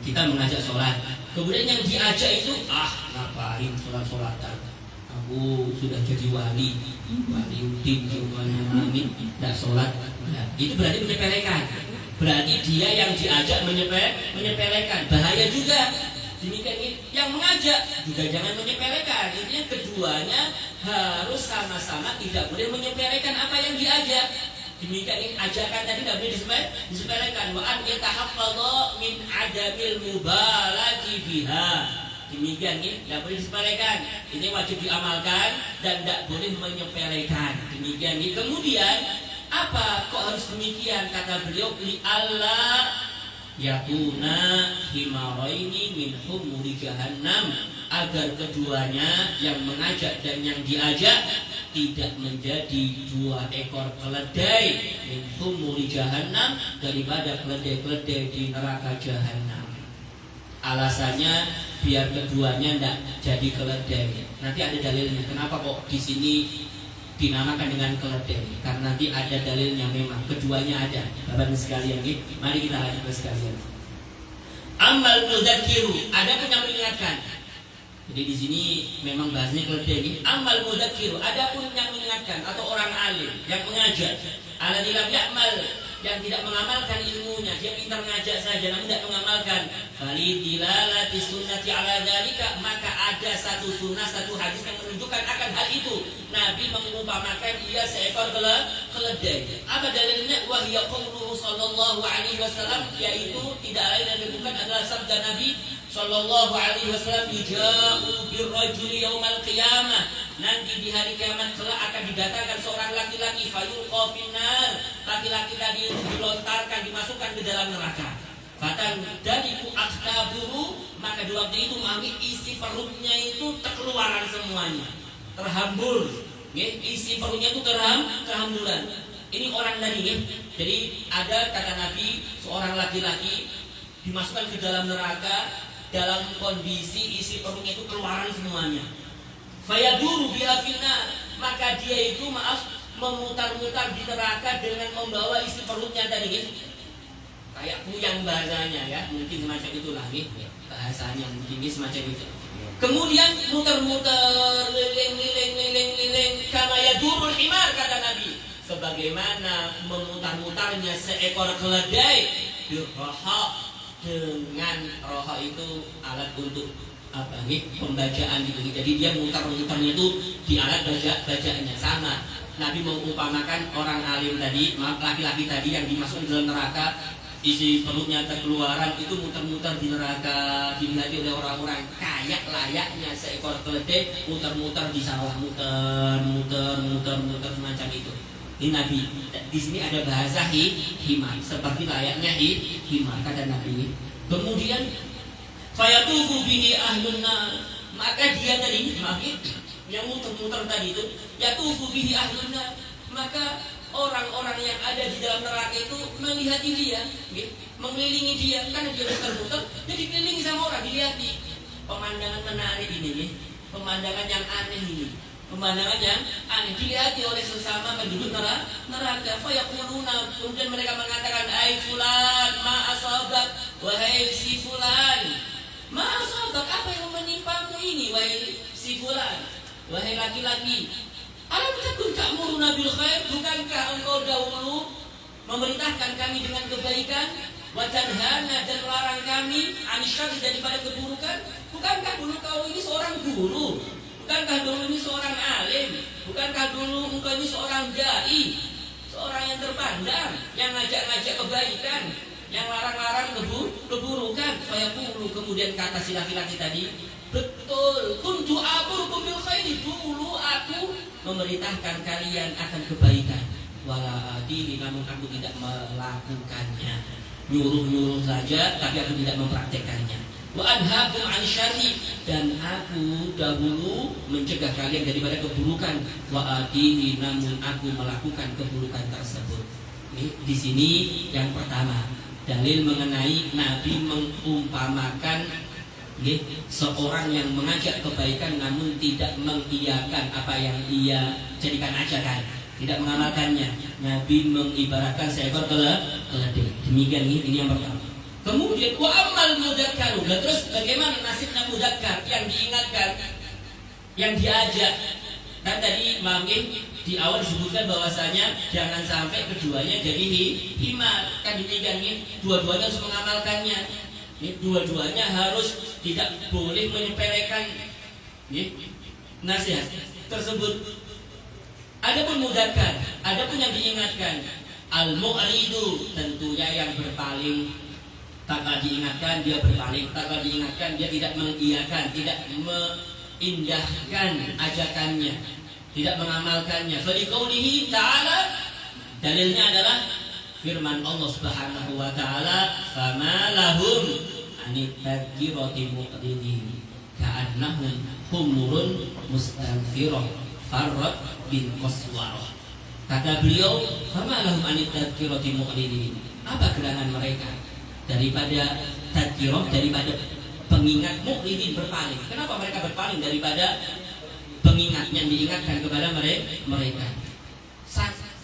kita mengajak sholat, kemudian yang diajak itu ngapain sholat-sholatan? Aku sudah jadi wali udin semuanya amin, tidak sholat. Nah, itu berarti menyepelekan. Berarti dia yang diajak menyepelekan. Bahaya juga. Demikian yang mengajak juga jangan menyepelekan. Intinya keduanya harus sama-sama, tidak boleh menyepelekan apa yang diajak. Demikian ajakan tadi tidak boleh disepelekan. Wa an yatahaffadha min adamil mubalati biha. Demikian tidak boleh disepelekan. Ini wajib diamalkan dan tidak boleh menyepelekan. Demikian kemudian apa kok harus demikian? Kata beliau, li Allah yakuna himaraini min humuri jahannam, agar keduanya, yang mengajak dan yang diajak, tidak menjadi dua ekor keledai min humuri jahannam, daripada keledai-keledai di neraka jahannam. Alasannya biar keduanya tidak jadi keledai. Nanti ada dalilnya kenapa kok di sini dinamakan dengan keledai, karena nanti ada dalilnya. Memang keduanya ada. Bapak-bapak sekalian, mari kita lanjut sekalian. Amal mudzakiru, ada pun yang mengingatkan. Jadi di sini memang bahasanya keledai. Amal mudzakiru, ada pun yang mengingatkan atau orang alim yang mengajak. Alladzi lam ya'mal, yang tidak mengamalkan ilmunya, dia pintar ngajak saja namun tidak mengamalkan. Falidilalati sunnati ala dzalika, maka ada satu sunnah, satu hadis yang menunjukkan akan hal itu. Nabi mengumpamakan ia seekor keledai. Apa dalilnya? Wa hiya qauluhu sallallahu alaihi wasallam, yaitu tidak lain dan bukan adalah sabda Nabi sallallahu alaihi wasallam, yuja'u birrajuli yaumal qiyamah, nanti di hari kiamat kelak akan didatangkan seorang laki-laki, fayulqa finnar, laki-laki tadi dilontarkan, dimasukkan ke dalam neraka. Fatan dadiku aktabuhu, maka di waktu itu mami isi perutnya itu terkeluaran semuanya, terhambur. Isi perutnya itu terhamburan. Ini orang tadi. Jadi ada, kata Nabi, seorang laki-laki dimasukkan ke dalam neraka dalam kondisi isi perutnya itu keluaran semuanya. Fayaduru biha finnar, maka dia itu memutar-mutar di neraka dengan membawa isi perutnya tadi. Kayak puyang bahasanya ya, mungkin semacam itulah bahasanya, mungkin semacam itu. Kemudian muter-muter, liling kama yadurul himar, kata Nabi, sebagaimana memutar-mutarnya seekor keledai birroha, dengan roha itu alat untuk apa pembacaan gitu. Jadi dia mutar-mutarnya itu di alat bacaannya sama. Nabi mengumpamakan orang alim tadi, laki-laki tadi yang dimasukkan dalam neraka, isi perutnya terkeluaran, itu muter-muter di neraka, dilihat oleh orang-orang kayak layaknya seekor keledai muter-muter di sawah, muter semacam itu. Ini Nabi, di sini ada bahasa himar, seperti layaknya himar, kata Nabi. Kemudian fayatufu bihi ahlun nar, maka dia tadi yang muter-muter tadi itu, yatufu bihi ahlun nar, maka orang-orang yang ada di dalam neraka itu melihat dia, mengelilingi dia, karena dia muter-muter, jadi kelilingi sama orang, dilihati. Pemandangan menarik ini, pemandangan yang aneh ini. Pemandangan yang aneh dilihati oleh sesama penduduk neraka. Fayaquluna, kemudian mereka mengatakan, ai fulan ma asabak, wahai si fulan, masalah apa yang menimpamu ini, wahai si fulan, wahai laki-laki. Alam takun ta'muruna bil khair, bukankah engkau dahulu memerintahkan kami dengan kebaikan, wa tanhana, dan melarang kami anisyarri, daripada keburukan? Bukankah dulu kau ini seorang guru? Bukankah dulu ini seorang alim? Bukankah dulu engkau ini seorang dai, seorang yang terpandang, yang ngajak-ngajak kebaikan, yang larang-larang keburukan? Fayaqulu, kemudian kata si laki-laki tadi, betul, kuntu amurukum bil khairi, dulu aku memerintahkan kalian akan kebaikan, wala adihi, namun aku tidak melakukannya. Nyuruh-nyuruh saja, tapi aku tidak mempraktekannya. Wa anhaakum 'an syarri, dan aku dahulu mencegah kalian daripada keburukan. Wa adihi, namun aku melakukan keburukan tersebut. Di sini yang pertama, dalil mengenai Nabi mengumpamakan seorang yang mengajak kebaikan namun tidak mengiyakan apa yang ia jadikan ajakan, tidak mengamalkannya. Nabi mengibaratkan seekor keledai. Demikian ini yang pertama. Kemudian wa amal mudzakkar, terus bagaimana nasibnya mudzakkar, yang diingatkan, yang diajak? Kan tadi di awal disebutkan bahwasanya jangan sampai keduanya jadi himar. Kan demikian dua-duanya harus mengamalkannya. Dua-duanya harus tidak boleh menyepelekan nasihat tersebut. Adapun mudzakkar, adapun yang diingatkan, al-mu'ridu, tentunya yang berpaling. Tak diingatkan dia berpaling, tak diingatkan dia tidak mengiyakan, tidak meindahkan ajakannya, tidak mengamalkannya. Fa liqaulihi ta'ala, dalilnya adalah firman Allah Subhanahu wa taala, fama lahum anit tadhkirati mu'ridin ka'annahum humurun mustanfirah farrat bin qaswarah. Kata beliau, fama lahum anit tadhkirati mu'ridin, apa gerangan mereka daripada tadhkirah, daripada pengingat. Mu'ridin, berpaling. Kenapa mereka berpaling daripada pengingat yang diingatkan kepada mereka?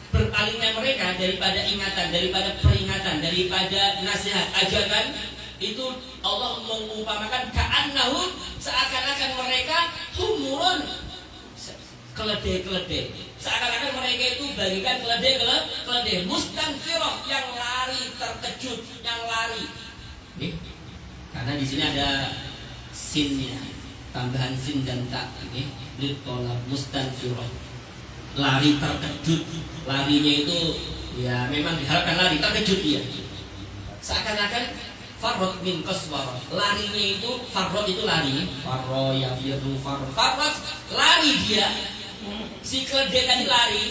Berpalingnya mereka daripada ingatan, daripada peringatan, daripada nasihat, ajakan, itu Allah mengumpamakan ka'annahum, seakan-akan mereka humurun, keledai-keledai. Seakan-akan mereka itu bagikan keledai mustanfirah, yang lari, terkejut, yang lari. Karena di sini ada sinnya, tambahan sin dan tak. Litolab mustanfirah, lari terkejut. Larinya itu ya memang diharapkan lari terkejut dia. Seakan-akan farrot min qaswar, larinya itu farrot itu lari, farro ya firu farrot lari dia. Si keledai tadi lari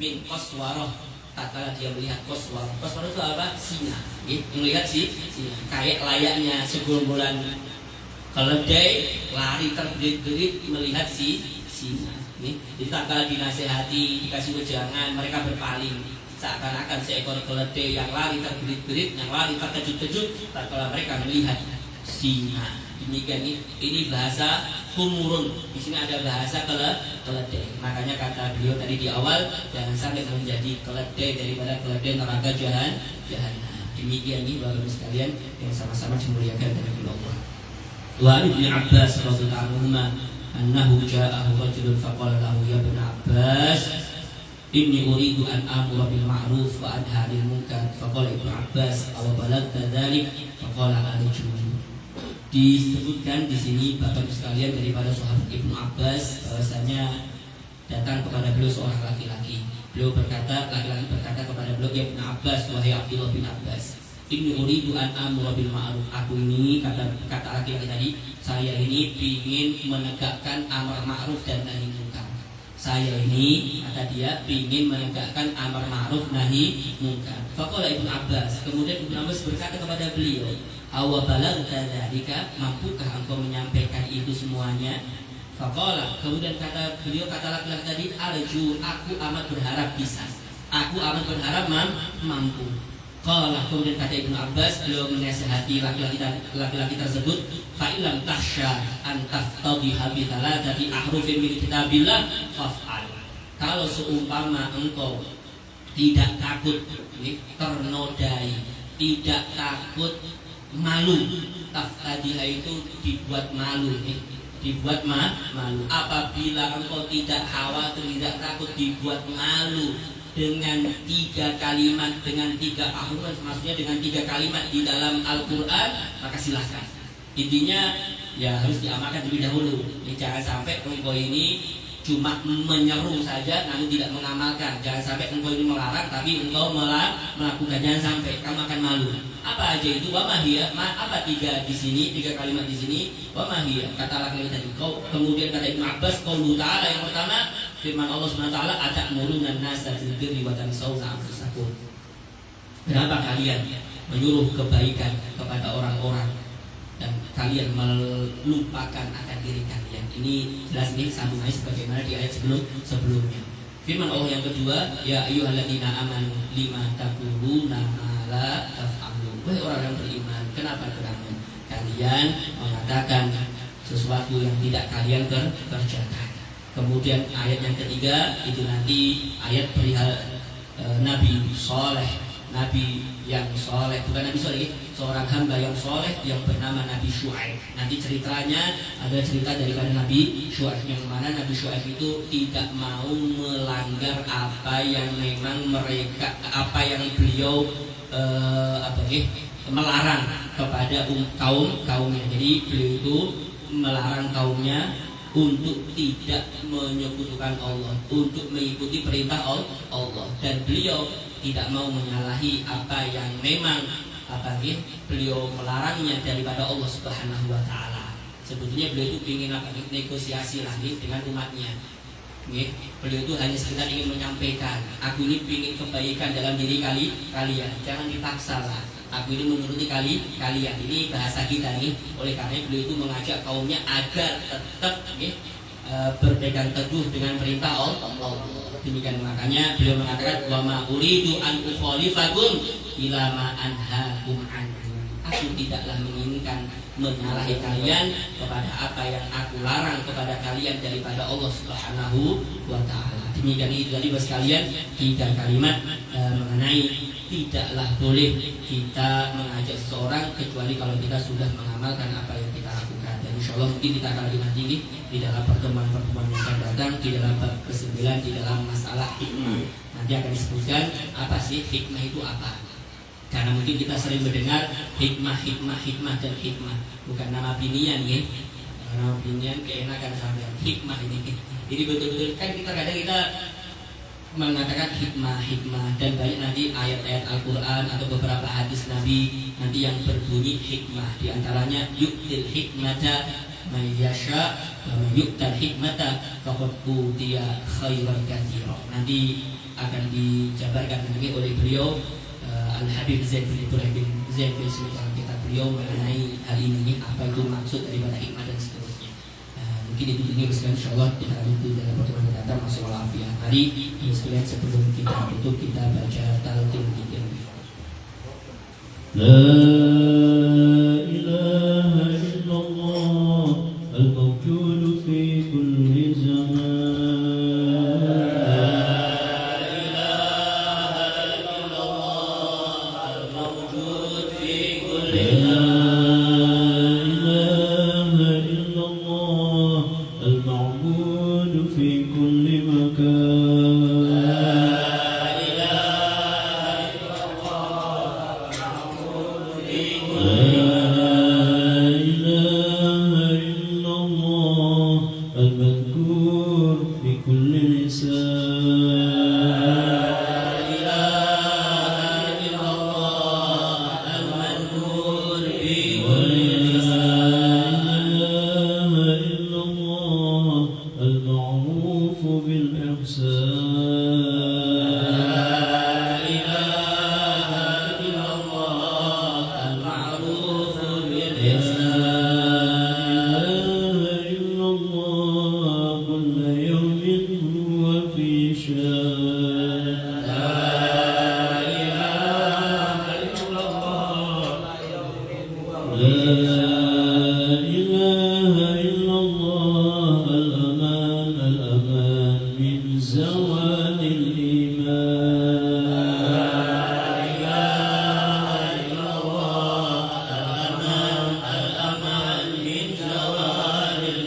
min qaswarah, tatkala dia melihat qaswar. Qaswar itu apa? Singa. Melihat singa, kayak layaknya segerombolan keledai lari terberit-berit melihat singa. Jadi tatkala dinasehati, dikasih wejangan, mereka berpaling. Seakan-akan seekor keledai yang lari terberit-berit, yang lari terkejut-kejut tatkala mereka melihat singa. Demikian ini bahasa humurun. Di sini ada bahasa keledai. Makanya kata beliau tadi di awal, jangan sampai menjadi keledai daripada keledai neraka jahanam. Demikian ini Bapak-Ibu sekalian yang sama-sama dimuliakan oleh Allah. Wa Ibnu Abbas radhiyallahu anhu annahu ja'ahu rajulun faqala lahu ya Ibnu Abbas inni uridu an amura bil ma'ruf wa anha 'anil munkar. Faqala Ibnu Abbas aw balagta dzalik? Faqala arju. Disebutkan di sini Bapak-Ibu sekalian daripada sahabat Ibnu Abbas bahwasanya datang kepada beliau seorang laki-laki. Beliau berkata, laki-laki berkata kepada beliau, ya Ibnu Abbas, wahai Abdullah bin Abbas, inni uridu an amura bil ma'ruf. Aku ini, kata laki-laki tadi, saya ini ingin menegakkan amar ma'ruf dan nahi munkar. Saya ini, kata dia, ingin menegakkan amar ma'ruf nahi munkar. Faqala Ibnu Abbas, kemudian Ibnu Abbas berkata kepada beliau, awa balagta dzalika, mampukah engkau menyampaikan itu semuanya? Faqala, kemudian kata beliau, kata laki-laki tadi, arju, aku amat berharap bisa, aku amat berharap mampu. Qala, kemudian kata Ibnu Abbas, beliau menasihati laki-laki tersebut, fa illam tahsya an taftadhiha bi thalathati ahrufin min kitabillah faf'al. Kalau seumpama engkau tidak takut ternodai tidak takut malu. Taftadiha itu dibuat malu, dibuat malu. Apabila engkau tidak khawatir, tidak takut dibuat malu dengan 3 kalimat, dengan 3 maksudnya dengan 3 kalimat di dalam Al-Quran, maka silahkan. Intinya ya harus diamalkan terlebih dahulu. Jangan sampai engkau ini cuma menyeru saja namun tidak mengamalkan. Jangan sampai engkau ini melarang tapi engkau melakukan. Jangan sampai, kamu akan malu. Apa aja itu? Wa mahiyya, apa 3 di sini, 3 kalimat di sini? Wa mahiyya, kata kalimat tadi. Kemudian kata Ibnu Abbas, qaulu ta'ala, yang pertama firman Allah Subhanahu wa taala, atamuruna an-nasa bil birri wa tansawna anfusakum. Kenapa kalian menyuruh kebaikan kepada orang-orang dan kalian melupakan akan diri kalian? Ini jelas nih sambungannya sebagaimana di ayat sebelumnya. Firman Allah yang kedua, ya ayyuhalladzina amanu lima taquluna ma la taf'alun. Wahai orang yang beriman, kenapa kalian mengatakan sesuatu yang tidak kalian kerjakan? Kemudian ayat yang ketiga itu nanti ayat perihal Nabi Soleh, Nabi yang soleh, bukan Nabi Soleh, seorang hamba yang soleh yang bernama Nabi Syuaib. Nanti ceritanya ada cerita daripada Nabi Syuaib, yang mana Nabi Syuaib itu tidak mau melanggar apa yang memang mereka, apa yang beliau melarang kepada kaumnya. Jadi beliau itu melarang kaumnya untuk tidak menyekutukan Allah, untuk mengikuti perintah Allah, dan beliau tidak mau menyalahi apa yang memang beliau melarangnya daripada Allah Subhanahu wa taala. Sebetulnya beliau itu ingin negosiasi lagi dengan umatnya. Beliau itu hanya sekedar ingin menyampaikan, aku ini ingin kebaikan dalam diri kalian, jangan dipaksa lah. Aku ini menuruti kalian. Ini bahasa kita nih. Oleh karena beliau itu mengajak kaumnya agar tetap berpegang teguh dengan perintah Allah. Demikian makanya beliau mengatakan, wa ma uridu an ukhalifakum ila ma anhaakum anhu. Aku tidaklah menginginkan menyalahi kalian kepada apa yang aku larang kepada kalian daripada Allah Subhanahu wa taala. Demikian itu tadi bagi kalian 3 kalimat mengenai tidaklah boleh kita mengajak seseorang kecuali kalau kita sudah mengamalkan apa yang kita lakukan. Dan insya Allah mungkin kita akan lebih nanti di dalam pertemuan-pertemuan yang akan datang di dalam bab ke-9 di dalam masalah hikmah. Nanti akan disebutkan apa sih hikmah itu apa. Karena mungkin kita sering mendengar hikmah dan hikmah. Bukan nama binian ya. Nama binian keenakan sampai hikmah ini. Jadi betul-betul kan kita kadang kita mengatakan hikmah dan banyak nanti ayat-ayat Al-Quran atau beberapa hadis Nabi nanti yang berbunyi hikmah. Di antaranya yu'til hikmata may yasha wa may yu'tal hikmata faqad utiya khairan katsira. Nanti akan dijabarkan nanti oleh beliau Al-Habib Zain bin Ibrahim bin Zain bin Smith dalam kitab beliau mengenai hal ini, apa itu maksud daripada hikmah dan seterusnya. Mungkin itu dulu sekalian, insyaallah kita akan di dalam pertemuan yang datang. Masalah afiat. Mari sekalian sebelum kita tutup kita baca talqin dzikir. La ilaha illallah al-mawjud fi kulli zaman. Fi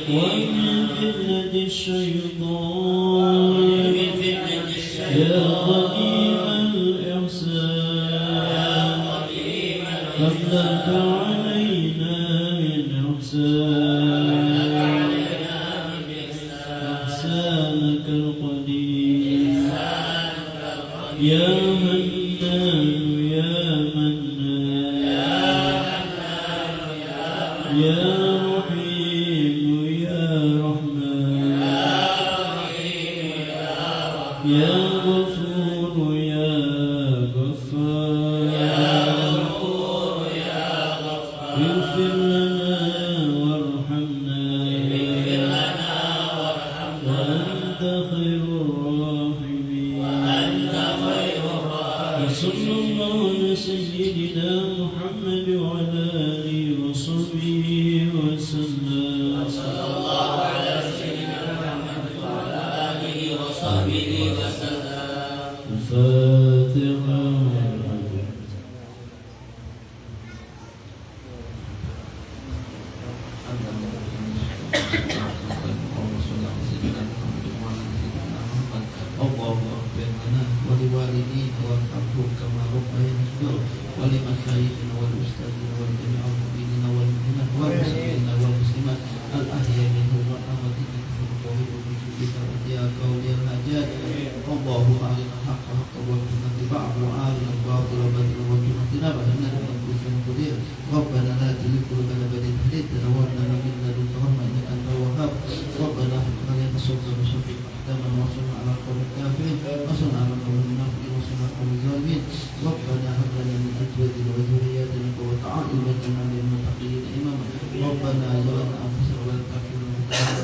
ومن فتنة الشيطان يا قديم الإحسان هب لك علينا من إحسانك القديم يا منان يا منان يا رحيم يا رحمن يا غفور يا غفار اغفر لنا وارحمنا وأنت خير الراحمين وصلى الله على سيدنا محمد وعلى آله وصحبه وسلم الفاتحة اللهم اغفر لنا ولوالدينا وارحمهم كما ربيانا صغيرا ولمشايخنا والاستاذين ولجميع المؤمنين والمؤمنات والمسلمين والمسلمات الاحياء منهم والاموات انك تطهر بجودك ودياك ولي الحاجات. اللهم ارنا الحق حقا وارزقنا اتباعه وارنا الباطل باطلا وارزقنا اجتنابه انك من كل شيء قدير. ربنا لا تزغ قلوبنا بعد إذ هديتنا وهب لنا من لدنك رحمة انك انت الوهاب. ربنا هب لنا نصرنا بشفيع احكاما وانصرنا على القوم الكافرين وانصرنا على القوم المنافقين وانصرنا على القوم الظالمين. ربنا هب لنا من ازواجنا وذرياتنا قرة اعين واجعلنا للمتقين اماما. ربنا ظلمنا انفسنا ولا تغفر لنا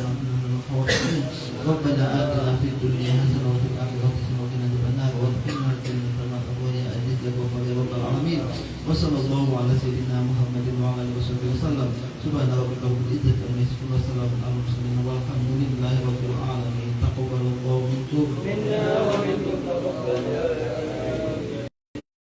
ونحن من الخاسرين. ربنا آتنا في الدنيا حسنة وفي الآخرة حسنة وقنا عذاب النار وادخلنا الجنة مع الأبرار يا عزيز يا غفار يا رب العالمين. وصلى الله على سيدنا محمد وعلى آله وصحبه وسلم. سبحان ربك رب العزة عما يصفون وسلام على المرسلين والحمد لله